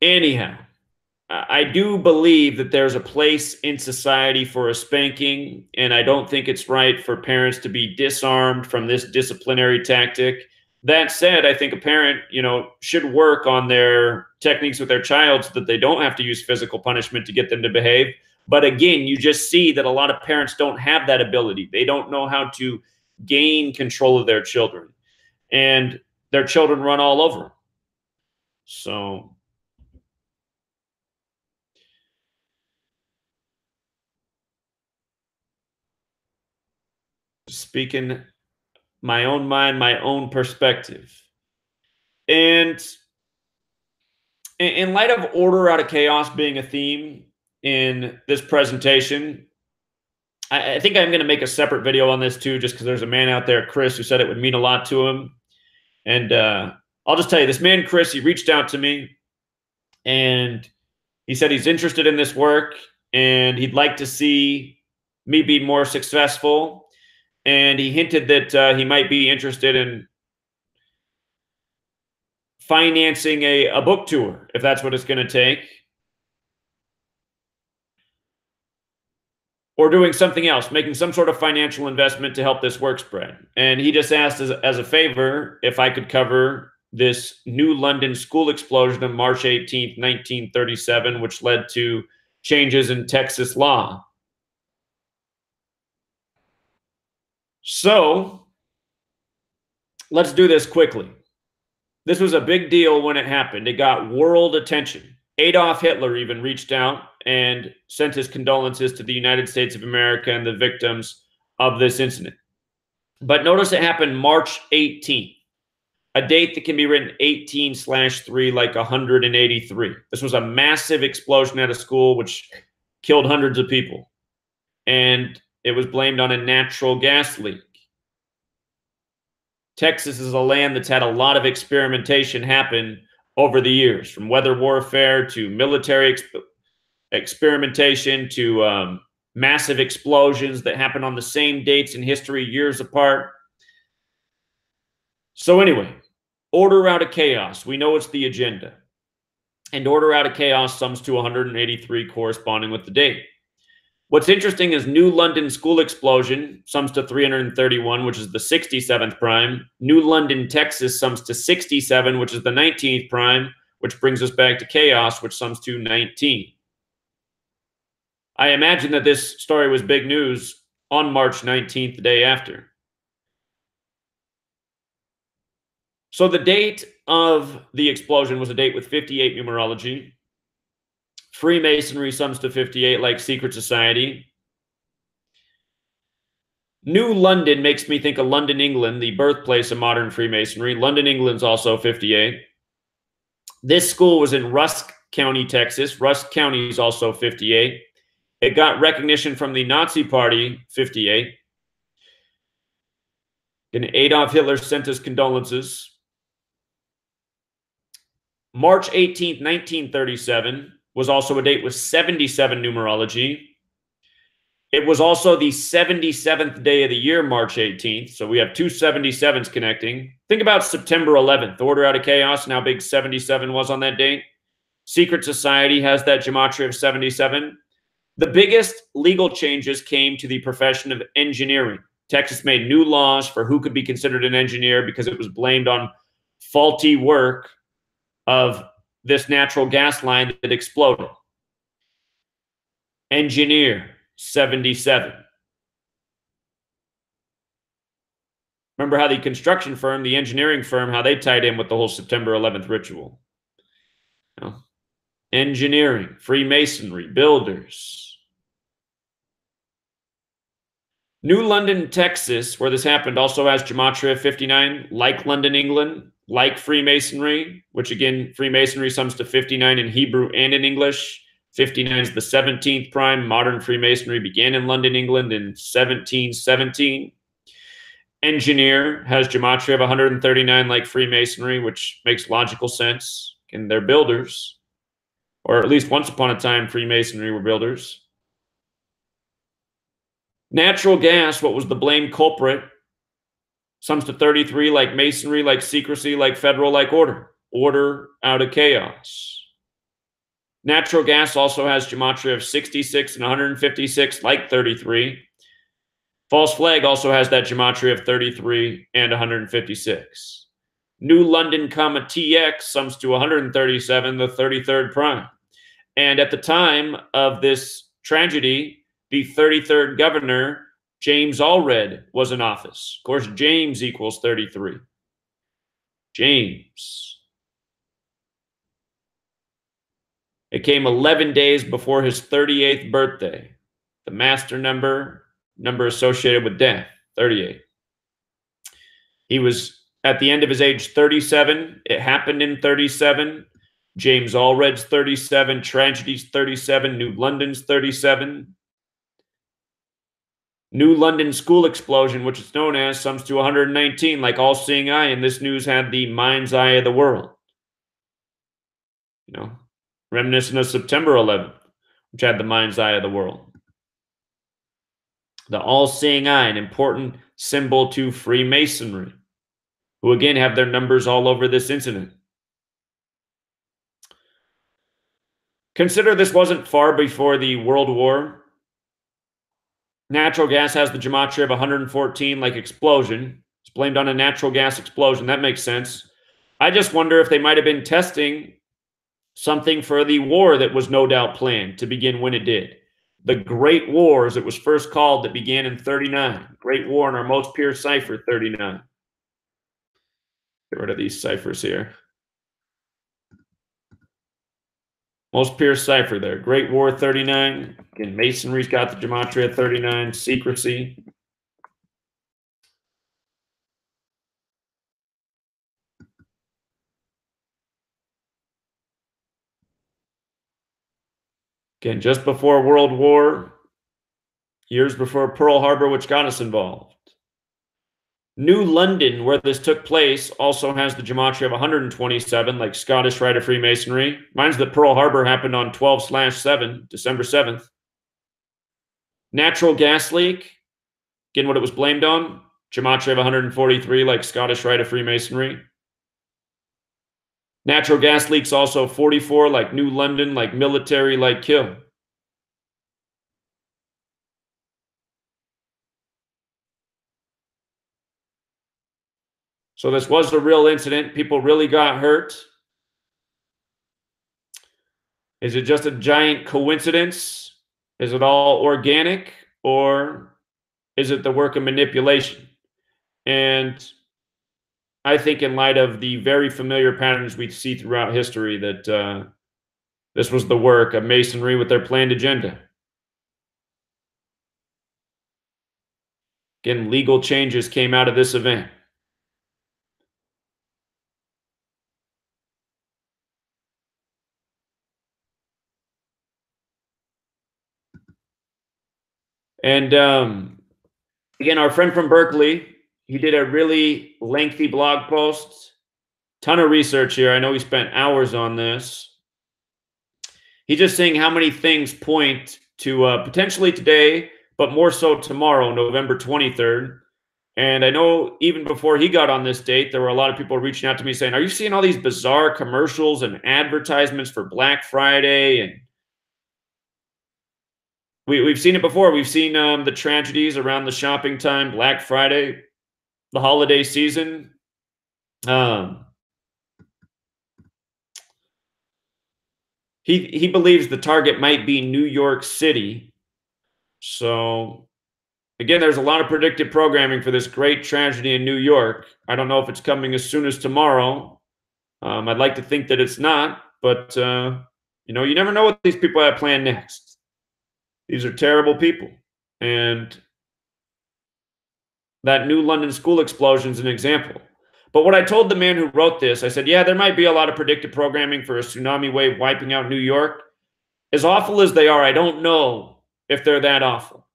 anyhow, I do believe that there's a place in society for a spanking, and I don't think it's right for parents to be disarmed from this disciplinary tactic. That said, I think a parent, you know, should work on their techniques with their child so that they don't have to use physical punishment to get them to behave. But again, you just see that a lot of parents don't have that ability. They don't know how to gain control of their children, and their children run all over them. So speaking my own mind, my own perspective. And in light of order out of chaos being a theme in this presentation, I think I'm going to make a separate video on this too, just because there's a man out there, Chris, who said it would mean a lot to him. And I'll just tell you, this man, Chris, he reached out to me and he said he's interested in this work and he'd like to see me be more successful. And he hinted that he might be interested in financing a book tour, if that's what it's going to take, or doing something else, making some sort of financial investment to help this work spread. And he just asked as a favor if I could cover this New London school explosion of March 18th, 1937, which led to changes in Texas law. So let's do this quickly. This was a big deal when it happened. It got world attention. Adolf Hitler even reached out and sent his condolences to the United States of America and the victims of this incident. But notice it happened March 18th, a date that can be written 18/3 like 183. This was a massive explosion at a school, which killed hundreds of people. And it was blamed on a natural gas leak. Texas is a land that's had a lot of experimentation happen over the years, from weather warfare to military experimentation to massive explosions that happen on the same dates in history, years apart. So anyway, order out of chaos. We know it's the agenda. And order out of chaos sums to 183, corresponding with the date. What's interesting is New London school explosion sums to 331, which is the 67th prime. New London, Texas sums to 67, which is the 19th prime, which brings us back to chaos, which sums to 19. I imagine that this story was big news on March 19th, the day after. So the date of the explosion was a date with 58 numerology. Freemasonry sums to 58, like secret society. New London makes me think of London, England, the birthplace of modern Freemasonry. London, England's also 58. This school was in Rusk County, Texas. Rusk County is also 58. It got recognition from the Nazi Party, 58. And Adolf Hitler sent his condolences. March 18th, 1937 was also a date with 77 numerology. It was also the 77th day of the year, March 18th. So we have two 77s connecting. Think about September 11th, order out of chaos, and how big 77 was on that date. Secret society has that gematria of 77. The biggest legal changes came to the profession of engineering. Texas made new laws for who could be considered an engineer because it was blamed on faulty work of this natural gas line that exploded. Engineer, 77. Remember how the construction firm, the engineering firm, how they tied in with the whole September 11th ritual. Engineering, Freemasonry, builders. New London, Texas, where this happened, also has gematria 59, like London, England, like Freemasonry, which again, Freemasonry sums to 59 in Hebrew and in English. 59 is the 17th prime. Modern Freemasonry began in London, England in 1717. Engineer has gematria of 139 like Freemasonry, which makes logical sense. And they're builders, or at least once upon a time, Freemasonry were builders. Natural gas, what was the blamed culprit, sums to 33 like Masonry, like secrecy, like federal, like order. Order out of chaos. Natural gas also has gematria of 66 and 156 like 33. False flag also has that gematria of 33 and 156. New London, TX sums to 137, the 33rd prime. And at the time of this tragedy, the 33rd governor, James Allred, was in office. Of course, James equals 33. James. It came 11 days before his 38th birthday. The master number associated with death, 38. He was at the end of his age 37. It happened in 37. James Allred's 37. Tragedy's 37. New London's 37. New London school explosion, which is known as, sums to 119, like all-seeing eye, and this news had the mind's eye of the world. Reminiscent of September 11th, which had the mind's eye of the world. The all-seeing eye, an important symbol to Freemasonry, who again have their numbers all over this incident. Consider this wasn't far before the World War. Natural gas has the gematria of 114, like explosion. It's blamed on a natural gas explosion. That makes sense. I just wonder if they might have been testing something for the war that was no doubt planned to begin when it did. The Great War, as it was first called, that began in 39. Great War in our most pure cipher, 39. Get rid of these ciphers here. Most pure cipher there. Great War, 39. Again, Masonry's got the gematria 39. Secrecy. Again, just before World War, years before Pearl Harbor, which got us involved. New London, where this took place, also has the gematria of 127, like Scottish Rite of Freemasonry. Mine's that Pearl Harbor happened on 12/7, December 7th. Natural gas leak, again, what it was blamed on, gematria of 143, like Scottish Rite of Freemasonry. Natural gas leaks also 44, like New London, like military, like kill. So this was a real incident. People really got hurt. Is it just a giant coincidence? Is it all organic? Or is it the work of manipulation? And I think, in light of the very familiar patterns we see throughout history, that this was the work of Masonry with their planned agenda. Again, legal changes came out of this event. And again, our friend from Berkeley, he did a really lengthy blog post, ton of research here. I know he spent hours on this. He's just saying how many things point to potentially today, but more so tomorrow, November 23rd. And I know even before he got on this date, there were a lot of people reaching out to me saying, "Are you seeing all these bizarre commercials and advertisements for Black Friday?" And we've seen it before. We've seen the tragedies around the shopping time, Black Friday, the holiday season. Um, he believes the target might be New York City. So again, there's a lot of predictive programming for this great tragedy in New York. I don't know if it's coming as soon as tomorrow. I'd like to think that it's not, but you never know what these people have planned next. These are terrible people, and that New London school explosion is an example. But what I told the man who wrote this, I said, yeah, there might be a lot of predictive programming for a tsunami wave wiping out New York. As awful as they are, I don't know if they're that awful.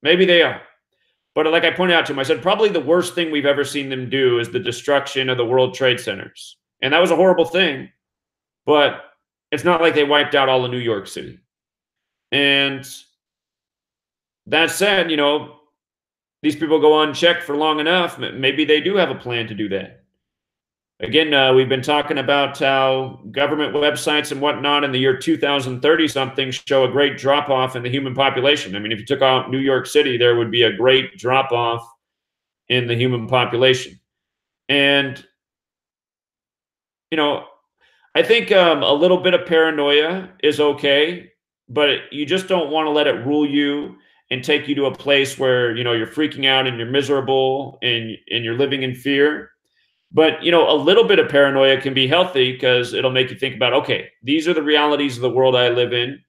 Maybe they are. But like I pointed out to him, I said, probably the worst thing we've ever seen them do is the destruction of the World Trade Centers. And that was a horrible thing, but it's not like they wiped out all of New York City. And that said, these people go unchecked for long enough. Maybe they do have a plan to do that. Again, we've been talking about how government websites and whatnot in the year 2030 something show a great drop off in the human population. I mean, if you took out New York City, there would be a great drop off in the human population. And, I think a little bit of paranoia is okay, but you just don't want to let it rule you and take you to a place where, you're freaking out and you're miserable and you're living in fear. But, a little bit of paranoia can be healthy because it'll make you think about, okay, these are the realities of the world I live in.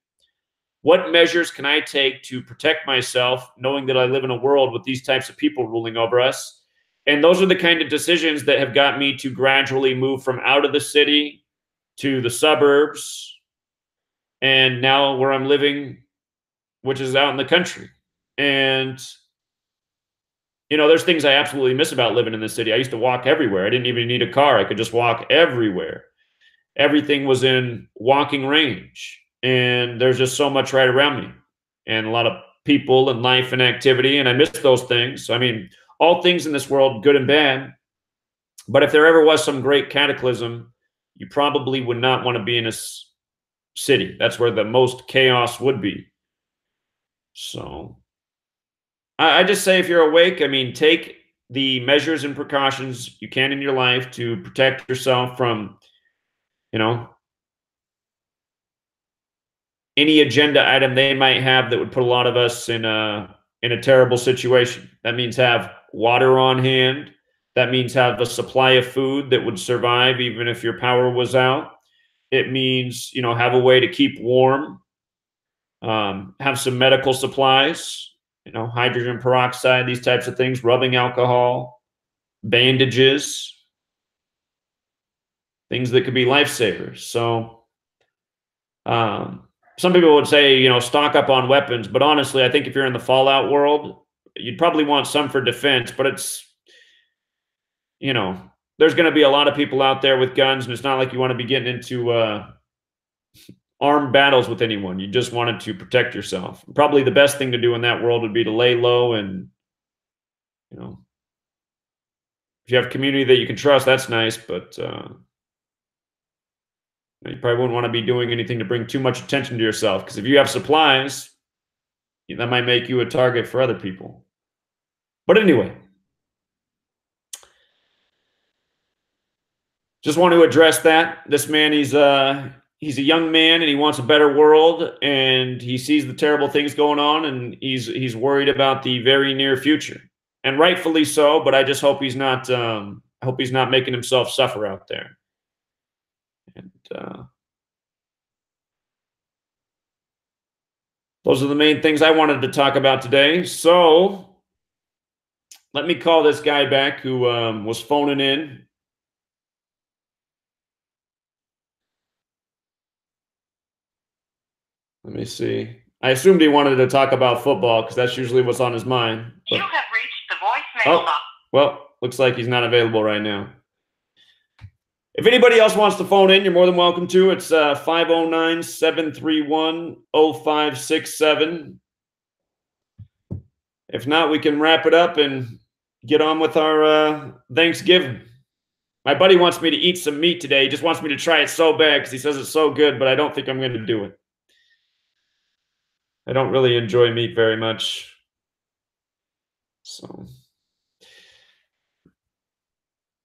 What measures can I take to protect myself, knowing that I live in a world with these types of people ruling over us? And those are the kind of decisions that have got me to gradually move from out of the city to the suburbs, and now where I'm living, which is out in the country. And there's things I absolutely miss about living in the city. I used to walk everywhere. I didn't even need a car. I could just walk everywhere. Everything was in walking range, and there's just so much right around me, and a lot of people and life and activity, and I miss those things. I mean, all things in this world, good and bad. But if there ever was some great cataclysm, you probably would not want to be in a city. That's where the most chaos would be. So I just say, if you're awake, I mean, take the measures and precautions you can in your life to protect yourself from, any agenda item they might have that would put a lot of us in a terrible situation. That means have water on hand. That means have a supply of food that would survive even if your power was out. It means, have a way to keep warm. Have some medical supplies, hydrogen peroxide, these types of things, rubbing alcohol, bandages, things that could be lifesavers. So some people would say, you know, stock up on weapons, but honestly, I think if you're in the Fallout world, you'd probably want some for defense, but it's, you know, there's going to be a lot of people out there with guns, and it's not like you want to be getting into armed battles with anyone. You just wanted to protect yourself. Probably the best thing to do in that world would be to lay low, and, you know, if you have a community that you can trust, that's nice, but you probably wouldn't want to be doing anything to bring too much attention to yourself, because if you have supplies, that might make you a target for other people. But anyway, just want to address that. This man, he's a young man, and he wants a better world, and he sees the terrible things going on, and he's worried about the very near future, and rightfully so. But I just hope he's not. I hope he's not making himself suffer out there. And those are the main things I wanted to talk about today. So let me call this guy back who was phoning in. Let me see. I assumed he wanted to talk about football because that's usually what's on his mind. But... You have reached the voicemail box. Well, looks like he's not available right now. If anybody else wants to phone in, you're more than welcome to. It's 509-731-0567. If not, we can wrap it up and get on with our Thanksgiving. My buddy wants me to eat some meat today. He just wants me to try it so bad because he says it's so good, but I don't think I'm going to do it. I don't really enjoy meat very much. So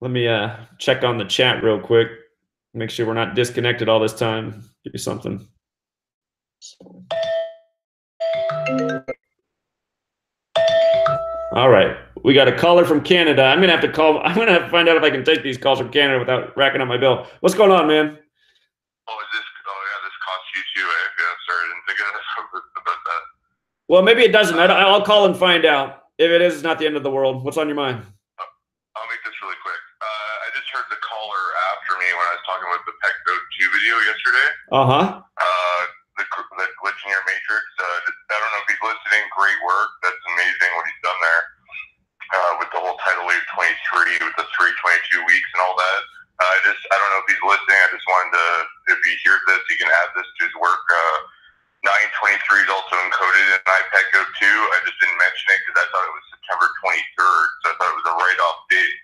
let me check on the chat real quick. Make sure we're not disconnected all this time. Give you something. All right. We got a caller from Canada. I'm going to have to call. I'm going to have to find out if I can take these calls from Canada without racking up my bill. What's going on, man? Oh, yeah, this costs you too, eh? Yeah, sorry, I didn't think about that. Well, maybe it doesn't. I'll call and find out. If it is, it's not the end of the world. What's on your mind? I'll make this really quick. I just heard the caller after me when I was talking about the Pet Goat 2 video yesterday. Uh-huh. The glitch in your matrix. I don't know if he's listening. Great work. That's amazing what he's done there. With the whole tidal wave 23, with the 322 weeks and all that. I don't know if he's listening. I just wanted to, if he hears this, he can add this to his work. 923 is also encoded in iPad Go 2. I just didn't mention it because I thought it was September 23rd, so I thought it was a write-off date.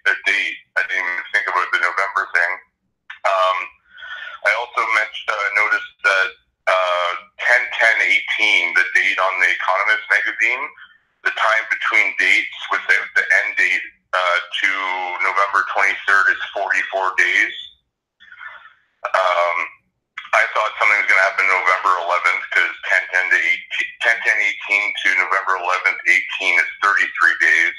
I didn't even think about the November thing. I also noticed that 10/10/18, the date on the Economist magazine, the time between dates with the end date to November 23rd is 44 days. I thought something was going to happen November 11th because 10/10/18 to November 11th, 18 is 33 days.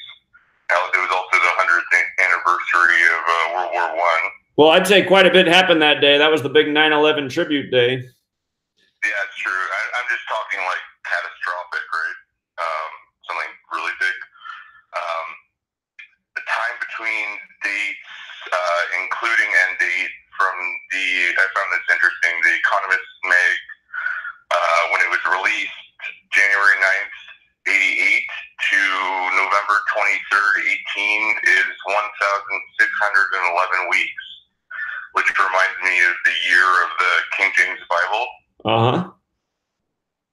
It was also the 100th anniversary of World War I. Well, I'd say quite a bit happened that day. That was the big 9/11 tribute day. Yeah, it's true. I'm just talking like catastrophic, right? Something really big. The time between dates, including end date, I found this interesting. The Economist mag, when it was released, January 9th, 88 to November 23rd, 18 is 1,611 weeks, which reminds me of the year of the King James Bible. Uh-huh.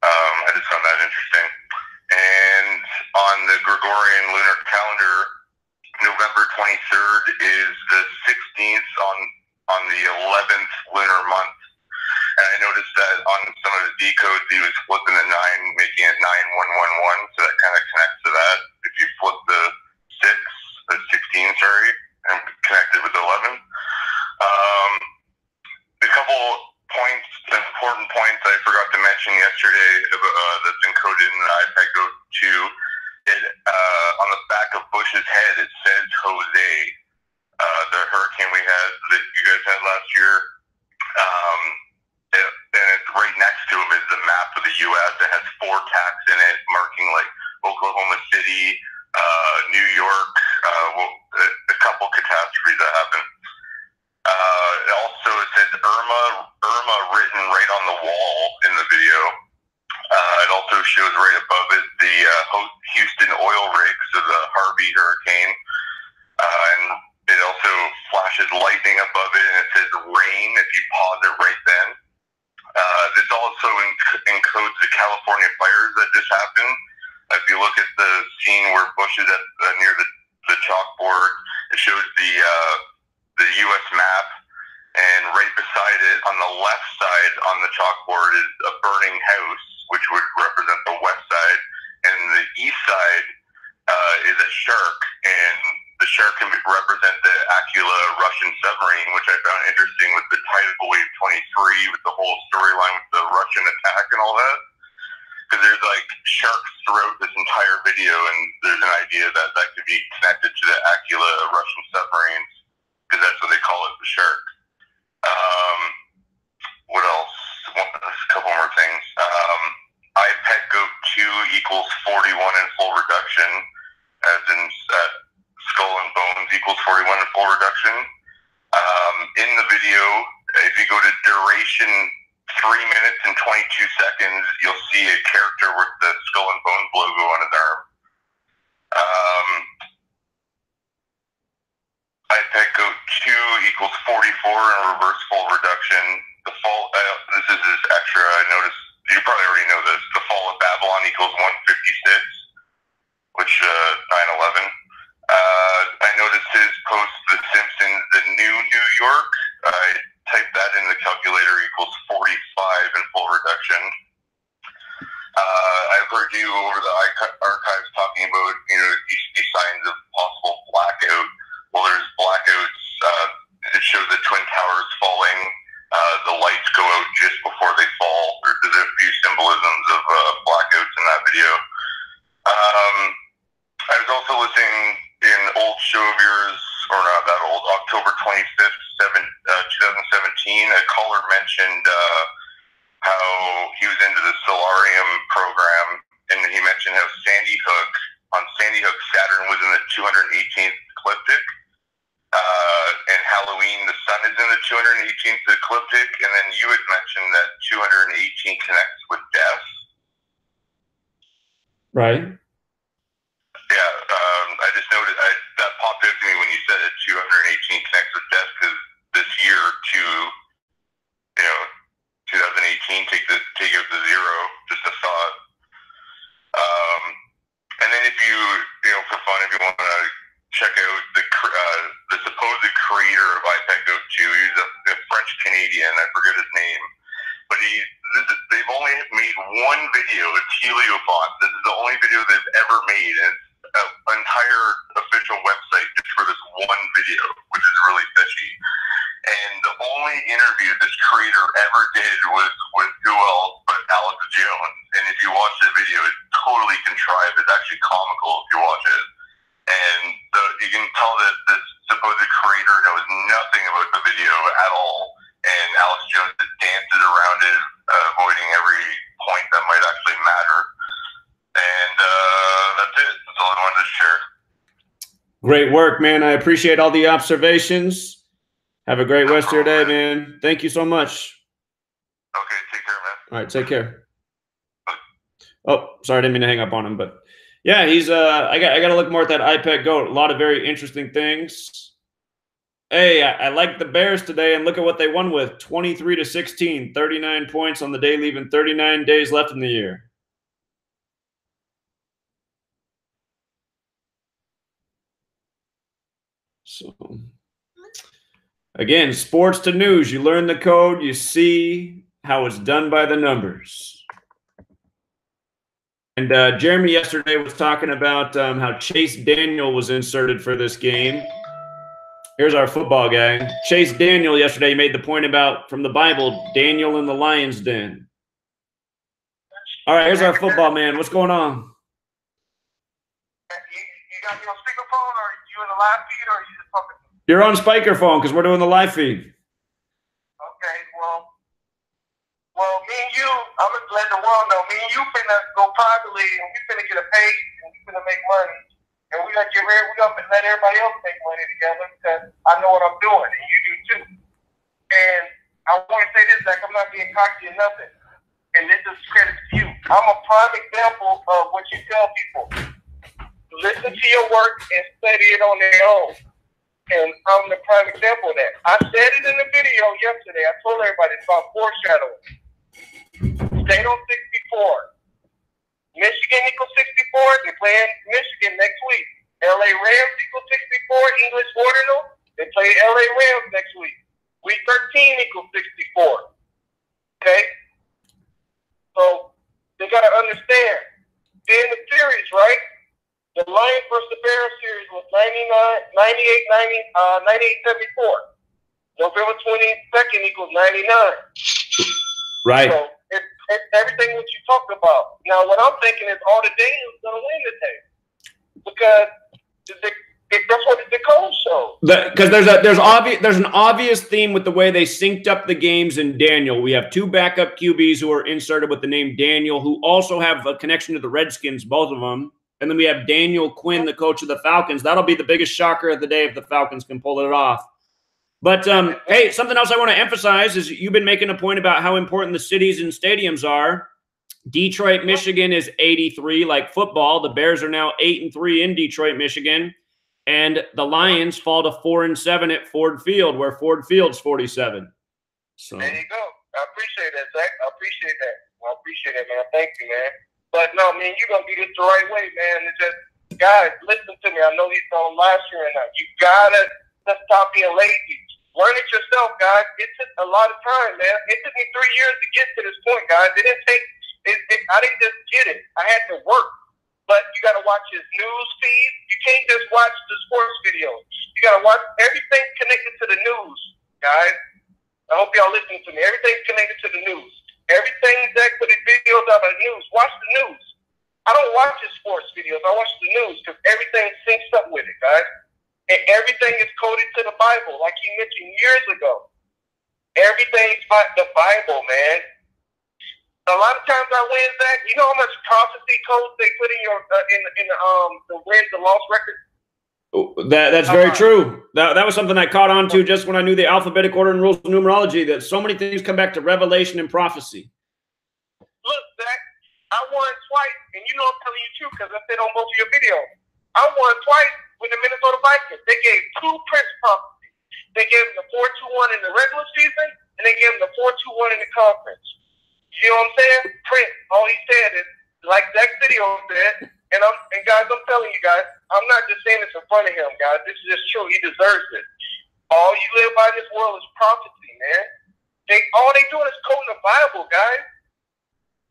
I just found that interesting. And on the Gregorian lunar calendar, November 23rd is the 16th on the 11th lunar month. And I noticed that on some of the decodes, he was flipping the 9, making it 9111. So that kind of connects to that. If you flip the 16, and connect it with 11. A couple points, important points I forgot to mention yesterday that's encoded in the iPad Go 2. On the back of Bush's head, it says Jose. The hurricane that you guys had last year. And it's right next to him is the map of the U.S. It has 4 tacks in it, marking like Oklahoma City, New York, a couple catastrophes that happened. Also, it says Irma written right on the wall in the video. after the Harvey hurricane. And it also flashes lightning above it, and it says rain if you pause it right then. This also encodes the California fires that just happened. If you look at the scene where Bush is at near the chalkboard, it shows the U.S. map, and right beside it, on the left side on the chalkboard, is a burning house, which would represent the west side, and the east side is a shark, and the shark can represent the Aquila Russian submarine, which I found interesting with the tidal wave 23, with the whole storyline with the Russian attack and all that. Because there's like sharks throughout this entire video, and there's an idea that that could be connected to the Aquila Russian submarines, because that's what they call it, the shark. What else? A couple more things. IPEC goat 2 equals 41 in full reduction, as in skull and bones equals 41 in full reduction. In the video, if you go to duration 3 minutes and 22 seconds, you'll see a character with the skull and bones logo on his arm. IPEC goat 2 equals 44 in reverse full reduction. The fall, this is this extra, I noticed, you probably already know this, the fall of Babylon equals 156, which 9/11. I noticed his post, The Simpsons, The New New York. I typed that in the calculator, equals 45 in full reduction. I've heard you over the archives talking about, you see signs of possible blackout. Well, there's blackouts. It shows the Twin Towers falling. The lights go out just before they fall. There's a few symbolisms of blackouts in that video. I was also listening in old show of yours, or not that old, October 25th, 2017. A caller mentioned how he was into the Solarium program, and he mentioned how on Sandy Hook, Saturn was in the 218th ecliptic. And Halloween, the sun is in the 218th ecliptic, and then you had mentioned that 218 connects with death. Right. Yeah, I just noted that popped out to me when you said that 218 connects with death, because this year, 2018, take out the zero, just a thought. And then if you, for fun, if you want to check out the supposed creator of IPEC Goat 2. He's a French Canadian. I forget his name, but they've only made one video. It's Heliobot. This is the only video they've ever made, and it's an entire official website just for this one video, which is really fishy. And the only interview this creator ever did was with who else but Alex Jones. And if you watch the video, it's totally contrived. It's actually comical if you watch it. And you can tell that this supposed creator knows nothing about the video at all. And Alex Jones just dances around it, avoiding every point that might actually matter. And that's it. That's all I wanted to share. Great work, man. I appreciate all the observations. Have a great rest of your day, man. Thank you so much. Okay, take care, man. All right, take care. Oh, sorry, I didn't mean to hang up on him, but yeah, he's I got to look more at that IPEC goat. A lot of very interesting things. Hey, I like the Bears today, and look at what they won with: 23-16, 39 points on the day, leaving 39 days left in the year. So, again, sports to news. You learn the code. You see how it's done by the numbers. And Jeremy yesterday was talking about how Chase Daniel was inserted for this game. Here's our football guy. Chase Daniel yesterday made the point about, from the Bible, Daniel in the lion's den. All right, here's our football man. What's going on? You got me on speakerphone, or you in the live feed, or are you just talking? You're on speakerphone because we're doing the live feed. Okay, well, me and you, I'm gonna let the world know. Me and you finna go privately, and we finna get a page, and we finna make money, and we gonna let everybody else make money together, because I know what I'm doing, and you do too. And I want to say this, like, I'm not being cocky or nothing, and this is credit to you. I'm a prime example of what you tell people. listen to your work and study it on their own. And I'm the prime example of that. I said it in the video yesterday. I told everybody it's about foreshadowing. State on 64. Michigan equals 64. They play in Michigan next week. LA Rams equals 64. English Ordinal. They play LA Rams next week. Week 13 equals 64. Okay? So they got to understand. Then the series, right? The Lions versus the Bears series was 98-74. November 22nd equals 99. Right. So it's everything what you talked about. Now, what I'm thinking is all the Daniels going to win today. Because that's what the code shows. Because there's an obvious theme with the way they synced up the games in Daniel. We have two backup QBs who are inserted with the name Daniel, who also have a connection to the Redskins, both of them. And then we have Daniel Quinn, the coach of the Falcons. That'll be the biggest shocker of the day if the Falcons can pull it off. But, hey, something else I want to emphasize is you've been making a point about how important the cities and stadiums are. Detroit, Michigan is 83, like football. The Bears are now 8-3 in Detroit, Michigan. And the Lions fall to 4-7 at Ford Field, where Ford Field's 47. So there you go. I appreciate that, Zach. I appreciate that. I appreciate that, man. Thank you, man. But no, man, you're gonna do this the right way, man. It's just, guys, listen to me. I know he's on live streaming now. You gotta stop being lazy. Learn it yourself, guys. It took a lot of time, man. It took me 3 years to get to this point, guys. It didn't take. I didn't just get it. I had to work. But you got to watch his news feed. You can't just watch the sports videos. You got to watch everything connected to the news, guys. I hope y'all listening to me. Everything's connected to the news. Everything Zach put his videos out on the news. Watch the news. I don't watch his sports videos. I watch the news because everything syncs up with it, guys. And everything is coded to the Bible, like he mentioned years ago. Everything's the Bible, man. A lot of times I win, Zach. You know how much prophecy codes they put in your the wins and loss record? That's very true. That was something I caught on to just when I knew the alphabetic order and rules of numerology, that so many things come back to revelation and prophecy. Look, Zach, I won twice, and you know I'm telling you true because I said on both of your videos. I won twice with the Minnesota Vikings. They gave two Prince prophecies. They gave them the 4-2-1 in the regular season, and they gave them the 4-2-1 in the conference. You know what I'm saying? Prince, all he said is, like Zach's video said, and guys, I'm telling you guys, I'm not just saying this in front of him, guys. This is just true. He deserves it. All you live by in this world is prophecy, man. All they doing is quoting the Bible, guys.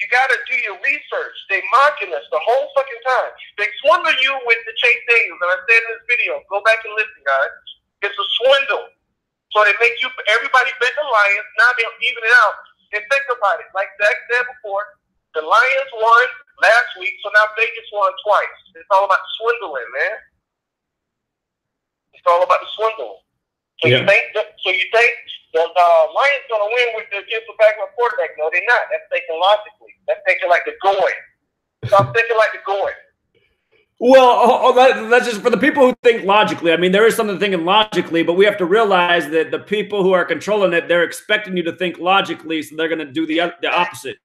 You got to do your research. They mocking us the whole fucking time. They swindle you with the Chase Daniels, and I said in this video, go back and listen, guys. It's a swindle. So they make you, everybody bet the Lions, now they even it out. And think about it. Like Zach said before, the Lions won last week, so now Vegas won twice. It's all about swindling, man. It's all about the swindle. So you think the Lions gonna win with the against the backup quarterback? No, they're not. That's thinking logically. That's thinking like the Goy. Stop thinking like the Goy. Well, that's just for the people who think logically. I mean, there is something thinking logically, but we have to realize that the people who are controlling it, they're expecting you to think logically, so they're going to do the opposite.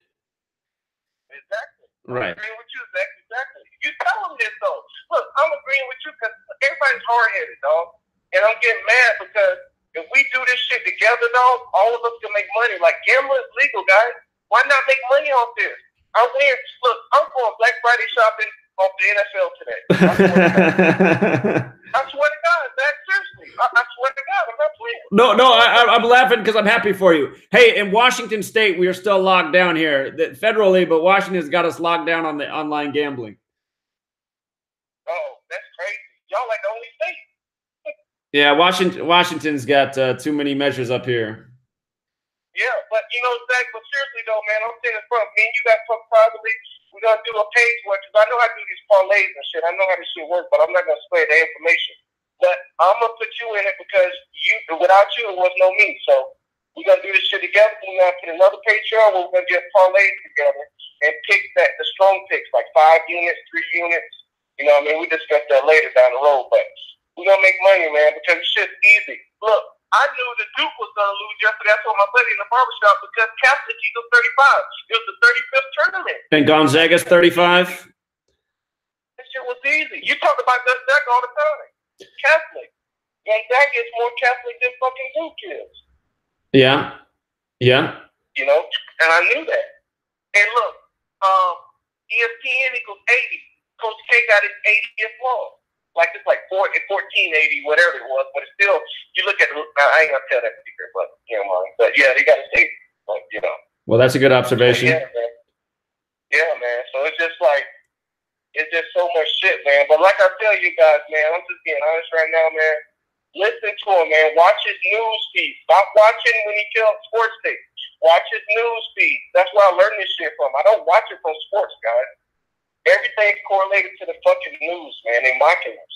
Exactly. Right. I'm agreeing with you, Zach. Exactly. You tell them this, though. Look, I'm agreeing with you because everybody's hard-headed, dog. And I'm getting mad because if we do this shit together, dog, all of us can make money. Like, gambling is legal, guys. Why not make money off this? I win. Look, I'm going Black Friday shopping off the NFL today. I swear to God, Zach, seriously. I swear to God, I'm not playing. No, I'm laughing because I'm happy for you. Hey, in Washington State, we are still locked down here federally, but Washington's got us locked down on the online gambling. Oh, that's crazy. Y'all like the only state. Yeah, Washington's got too many measures up here. Yeah, but you know, Zach, but seriously though, man, I'm saying this front. Me and you guys talk privately. We're gonna do a page work because I know how to do these parlays and shit. I know how this shit works, but I'm not gonna spread the information. But I'm gonna put you in it because without you, it was no me. So we're gonna do this shit together. We're gonna put another Patreon where we're gonna get parlays together and pick the strong picks, like 5 units, 3 units. You know what I mean? We discuss that later down the road, but we're gonna make money, man, because it's shit's easy. Look, I knew the Duke was going to lose yesterday. I told my buddy in the barbershop because Catholic Eagles 35. It was the 35th tournament. And Gonzaga's 35? It's shit was easy. You talk about that Zach all the time. Catholic. And that gets more Catholic than fucking Duke is. Yeah. Yeah. You know? And I knew that. And look, ESPN equals 80. Coach K got his 80th law. Like it's like 1480, whatever it was, but it's still, you look at it, I ain't gonna tell that secret, but you know, but yeah, they got to say, like, you know. Well, that's a good observation. Yeah, man. Yeah, man. So it's just like, it's just so much shit, man. But like I tell you guys, man, I'm just being honest right now, man. Listen to him, man. Watch his news feed. Stop watching when he tells sports things. Watch his news feed. That's where I learned this shit from. I don't watch it from sports, guys. Everything's correlated to the fucking news, man. They mocking us.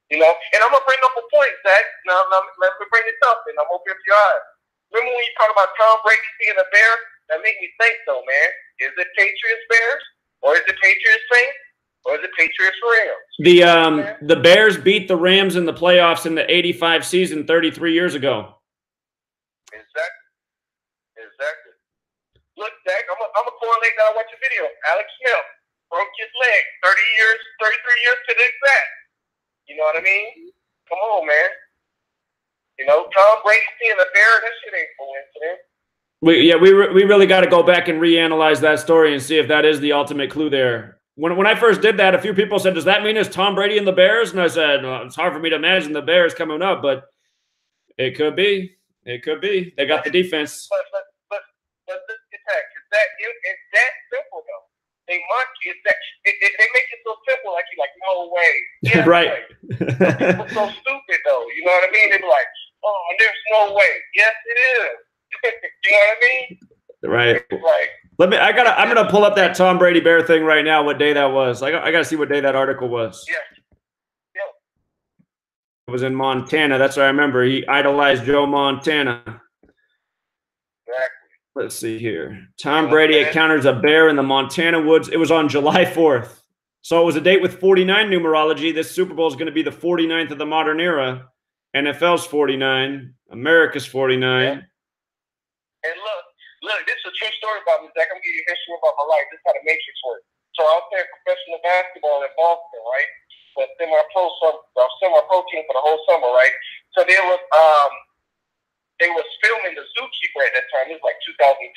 You know? And I'm going to bring up a point, Zach. Now, let me bring this up, and I'm going to open up your eyes. Remember when you talk about Tom Brady seeing a bear? That made me think, though, man. Is it Patriots Bears? Or is it Patriots Saints? Or is it Patriots Rams? The Bears beat the Rams in the playoffs in the '85 season 33 years ago. Exactly. Look, Zach, I'm gonna correlate that. I watch a video. Alex Smith broke his leg 33 years to the exact. You know what I mean? Come on, man. You know, Tom Brady seeing a bear, that shit ain't coincidence. We really got to go back and reanalyze that story and see if that is the ultimate clue there. When I first did that, a few people said, does that mean it's Tom Brady and the Bears? And I said, well, it's hard for me to imagine the Bears coming up, but it could be. It could be. They got the defense. But it's that simple, though. They mock you. They make it so simple, like you're like, no way. Yeah, right. It's so stupid, though. You know what I mean? They're like, oh, there's no way. Yes, it is. You know what I mean? Right. Like, I'm gonna pull up that Tom Brady Bear thing right now. What day that was? I gotta see what day that article was. Yeah. It was in Montana. That's what I remember. He idolized Joe Montana. Exactly. Let's see here. Tom Brady encounters a bear in the Montana woods. It was on July 4th. So it was a date with 49 numerology. This Super Bowl is going to be the 49th of the modern era. NFL's 49. America's 49. Yeah. And look, this is a true story about me, Zach. I'm going to give you a history about my life. This is how the Matrix works. So I was playing professional basketball in Boston, right? But semi-pro team for the whole summer, right? So they was filming The Zookeeper at that time. It was like 2010.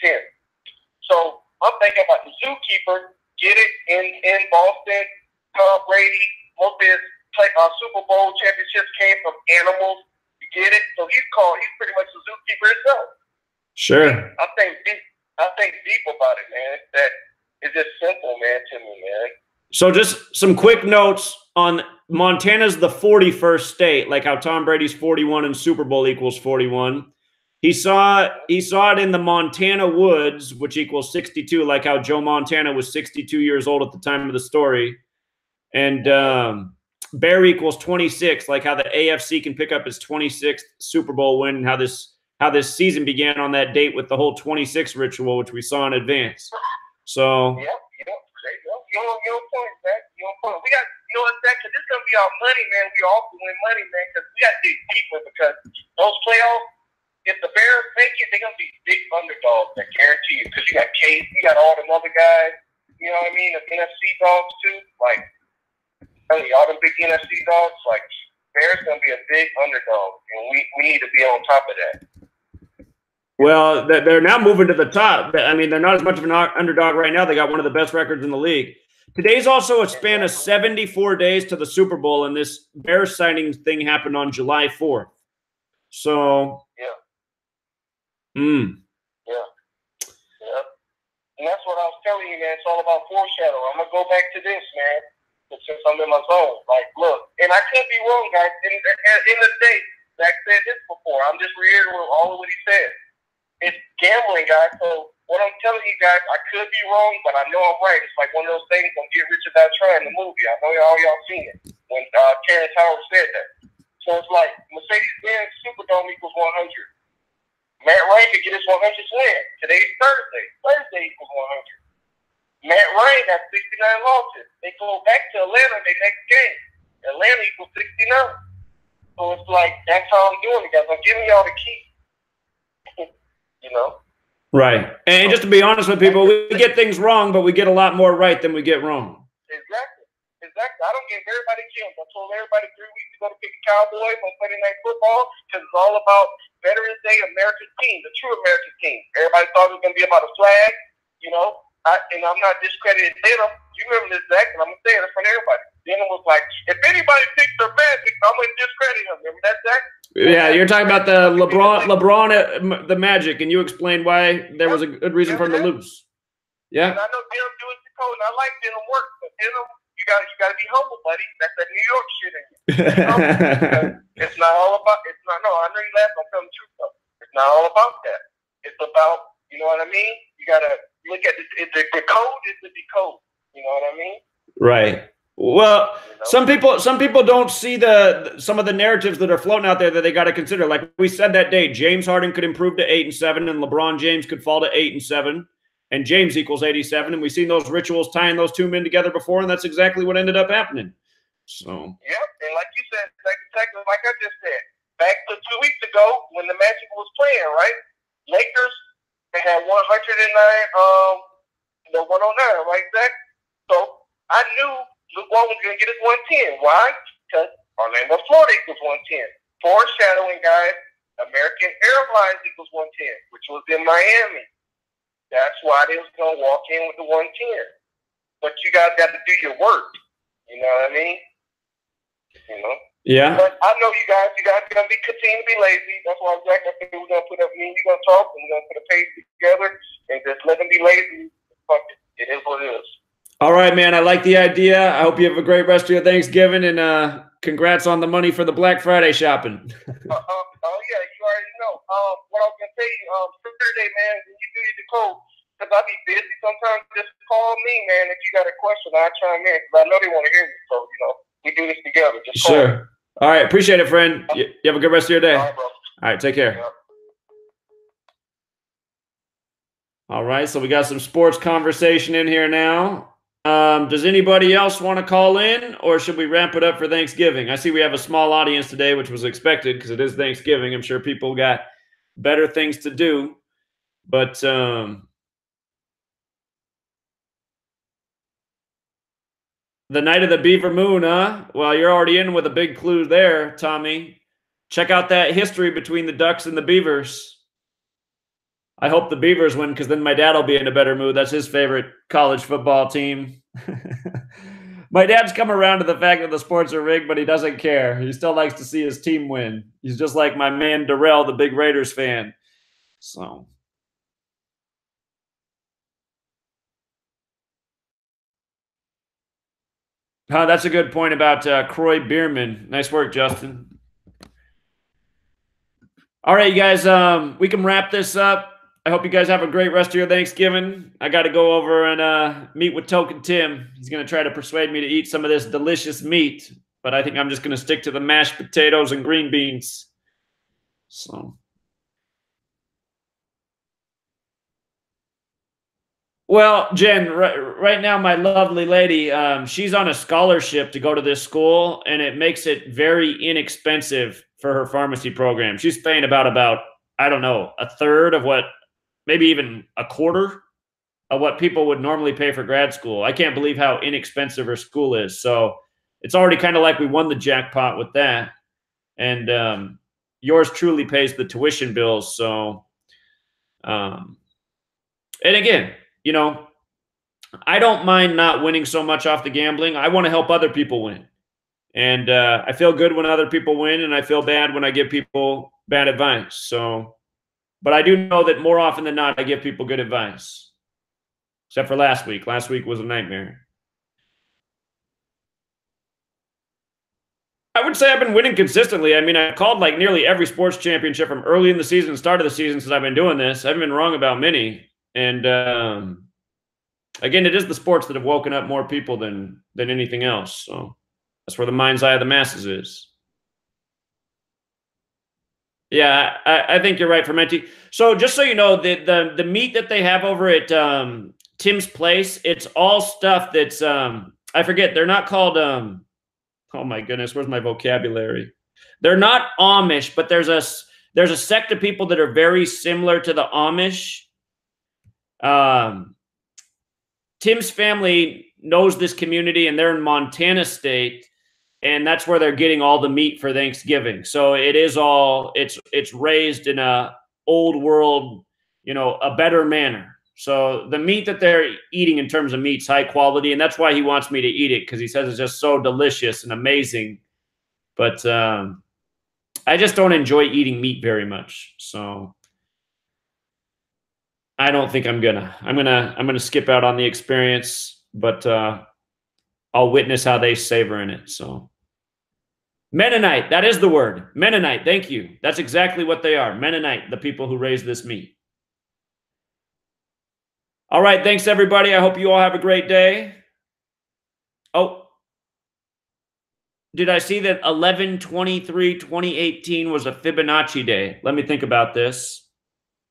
So I'm thinking about The Zookeeper, get it in Boston. Tom Brady, most of his Super Bowl championships came from animals. You get it? So he's pretty much the zookeeper himself. Sure. I think deep about it, man. That it's just simple, man, to me, man. So just some quick notes on Montana's the 41st state, like how Tom Brady's 41 and Super Bowl equals 41. He saw it in the Montana woods, which equals 62, like how Joe Montana was 62 years old at the time of the story. And bear equals 26, like how the AFC can pick up his 26th Super Bowl win, and how this season began on that date with the whole 26 ritual, which we saw in advance. So Yep. You on point, Zach. You on point. We got, you know what, Zach? Cause this is gonna be our money, man. We all can win money, man. Cause we got to dig deeper, because those playoffs, if the Bears make it, they're gonna be big underdogs. I guarantee you. Cause you got Case, you got all them other guys. You know what I mean? The NFC dogs too. Like, all them big NFC dogs. Like, Bears gonna be a big underdog, and we need to be on top of that. Well, they're now moving to the top. I mean, they're not as much of an underdog right now. They got one of the best records in the league. Today's also a span of 74 days to the Super Bowl, and this Bears signing thing happened on July 4th. So, Yeah. Yeah. And that's what I was telling you, man. It's all about foreshadow. I'm going to go back to this, man, since I'm in my zone. Like, look, and I could be wrong, guys. In the day, Zach said this before. I'm just reiterating all of what he said. It's gambling, guys. So what I'm telling you guys, I could be wrong, but I know I'm right. It's like one of those things on Get Rich or Die Trying, the movie. I know all y'all seen it when Terrence Howard said that. So it's like Mercedes-Benz Superdome equals 100. Matt Ryan could get his 100th win. Today's Thursday. Thursday equals 100. Matt Ryan has 69 losses. They go back to Atlanta in their next game. Atlanta equals 69. So it's like, that's how I'm doing it, guys. I'm giving y'all the key. You know? Right. And just to be honest with people, we get things wrong, but we get a lot more right than we get wrong. Exactly. exactly. I don't give everybody gyms. I told everybody 3 weeks ago to pick the Cowboys on Sunday Night Football because it's all about Veterans Day, American team, the true American team. Everybody thought it was going to be about a flag, you know. And I'm not discrediting Denham. You remember this, Zach, and I'm going to say it in front of everybody. Denham was like, if anybody picks the Magic, I'm going to discredit him. Remember that, Zach? Yeah, you're talking about the LeBron at the Magic, and you explained why there was a good reason for him to lose. Yeah. And I know Denham do it to code, and I like Denham work, but Denham, you got to be humble, buddy. That's that New York shit in you. It's not all about. It's not. No, I know you laugh. I'm telling the truth though. It's not all about that. It's about. You know what I mean? You gotta look at the code is the decode. You know what I mean? Right. Well, you know? some people don't see some of the narratives that are floating out there that they got to consider. Like we said that day, James Harden could improve to 8-7, and LeBron James could fall to 8-7, and James equals 87. And we've seen those rituals tying those two men together before, and that's exactly what ended up happening. So. Yep, and like you said, exactly like I just said, back to 2 weeks ago when the Magic was playing, right? Lakers, they had 109, the 109, right, Zach? So I knew Luke Walton was going to get his 110. Why? Because Orlando, Florida equals 110. Foreshadowing, guys, American Airlines equals 110, which was in Miami. That's why they was going to walk in with the 110. But you guys got to do your work. You know what I mean? You know? Yeah. But I know you guys are going to continue to be lazy. That's why Zach, I think we're going to put up, me and you going to talk, and we're going to put a page together and just let them be lazy. Fuck it. It is what it is. All right, man. I like the idea. I hope you have a great rest of your Thanksgiving, and congrats on the money for the Black Friday shopping. Oh, yeah, you already know. What I was going to tell you, Saturday, man, when you do your code, because I be busy sometimes, just call me, man. If you got a question, I'll chime in, because I know they want to hear you. So, you know, we do this together. Just call me. All right. Appreciate it, friend. You have a good rest of your day. All right, bro. All right. Take care. Yeah. All right. So we got some sports conversation in here now. Does anybody else want to call in, or should we wrap it up for Thanksgiving? I see we have a small audience today, which was expected because it is Thanksgiving. I'm sure people got better things to do, but the night of the beaver moon, huh? Well, you're already in with a big clue there, Tommy. Check out that history between the Ducks and the Beavers. I hope the Beavers win because then my dad will be in a better mood. That's his favorite college football team. My dad's come around to the fact that the sports are rigged, but he doesn't care. He still likes to see his team win. He's just like my man Darrell, the big Raiders fan. So. That's a good point about Croy Bierman. Nice work, Justin. All right, you guys, we can wrap this up. I hope you guys have a great rest of your Thanksgiving. I got to go over and meet with Token Tim. He's going to try to persuade me to eat some of this delicious meat, but I think I'm just going to stick to the mashed potatoes and green beans. So. Well, Jen, right now, my lovely lady, she's on a scholarship to go to this school, and it makes it very inexpensive for her pharmacy program. She's paying about I don't know, a third of what, maybe even a quarter of what people would normally pay for grad school. I can't believe how inexpensive her school is. So it's already kind of like we won the jackpot with that. And yours truly pays the tuition bills. So, and again, you know, I don't mind not winning so much off the gambling. I want to help other people win. And I feel good when other people win, and I feel bad when I give people bad advice. So, but I do know that more often than not, I give people good advice. Except for last week. Last week was a nightmare. I would say I've been winning consistently. I mean, I've called like nearly every sports championship from early in the season, start of the season since I've been doing this. I haven't been wrong about many. And again, it is the sports that have woken up more people than anything else. So that's where the mind's eye of the masses is. Yeah, I think you're right, Fermenti. So just so you know, the meat that they have over at Tim's Place, it's all stuff that's I forget. They're not called oh my goodness, where's my vocabulary? They're not Amish, but there's a sect of people that are very similar to the Amish. Tim's family knows this community, and they're in Montana State, and that's where they're getting all the meat for Thanksgiving. So it is all it's raised in a old world, a better manner. So the meat that they're eating in terms of meat's high quality, and that's why he wants me to eat it, because he says it's just so delicious and amazing. But I just don't enjoy eating meat very much, so I don't think I'm gonna skip out on the experience, but I'll witness how they savor in it. So Mennonite, that is the word. Mennonite, thank you. That's exactly what they are. Mennonite, the people who raise this meat. All right, thanks everybody. I hope you all have a great day. Oh, did I see that 11/23/2018 was a Fibonacci day? Let me think about this.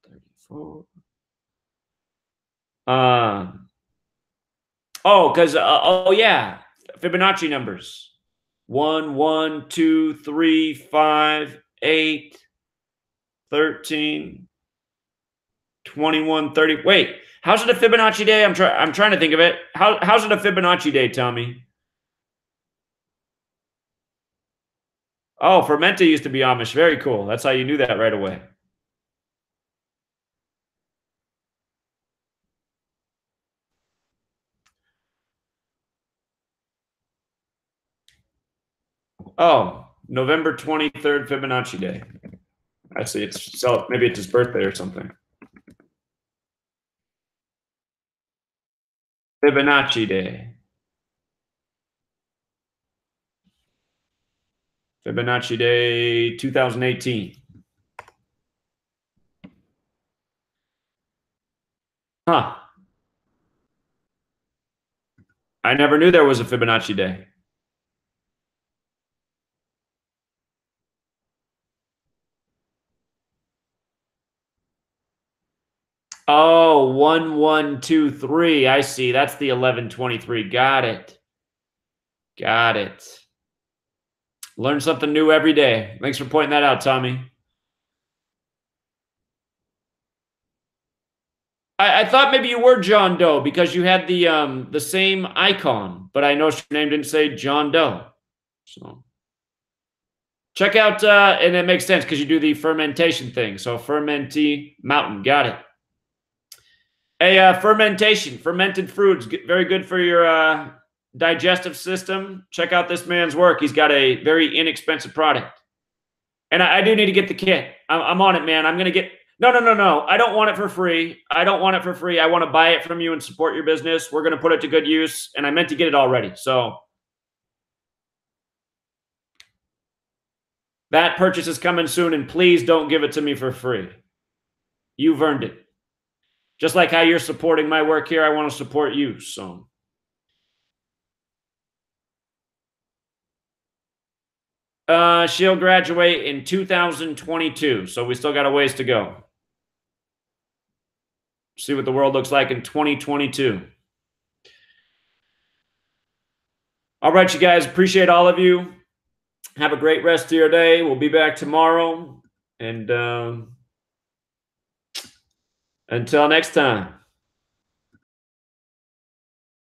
34. Because yeah, Fibonacci numbers. 1, 1, 2, 3, 5, 8, 13, 21, 30. Wait, how's it a Fibonacci day? I'm trying to think of it. How's it a Fibonacci day, Tommy? Oh, Fermenta used to be Amish. Very cool. That's how you knew that right away. Oh, November 23rd, Fibonacci day. I see. Maybe it's his birthday or something. Fibonacci day. Fibonacci day 2018. Huh. I never knew there was a Fibonacci day. Oh, 1, 1, 2, 3. I see. That's the 11/23. Got it. Got it. Learn something new every day. Thanks for pointing that out, Tommy. I thought maybe you were John Doe because you had the same icon, but I noticed your name didn't say John Doe. So check out, and it makes sense because you do the fermentation thing. So Fermenti Mountain, got it. Hey, fermentation, fermented fruits, very good for your digestive system. Check out this man's work. He's got a very inexpensive product. And I do need to get the kit. I'm on it, man. I'm going to get... No. I don't want it for free. I don't want it for free. I want to buy it from you and support your business. We're going to put it to good use. And I meant to get it already. So that purchase is coming soon. And please don't give it to me for free. You've earned it. Just like how you're supporting my work here, I want to support you. So she'll graduate in 2022. So we still got a ways to go. See what the world looks like in 2022. All right, you guys. Appreciate all of you. Have a great rest of your day. We'll be back tomorrow. And until next time.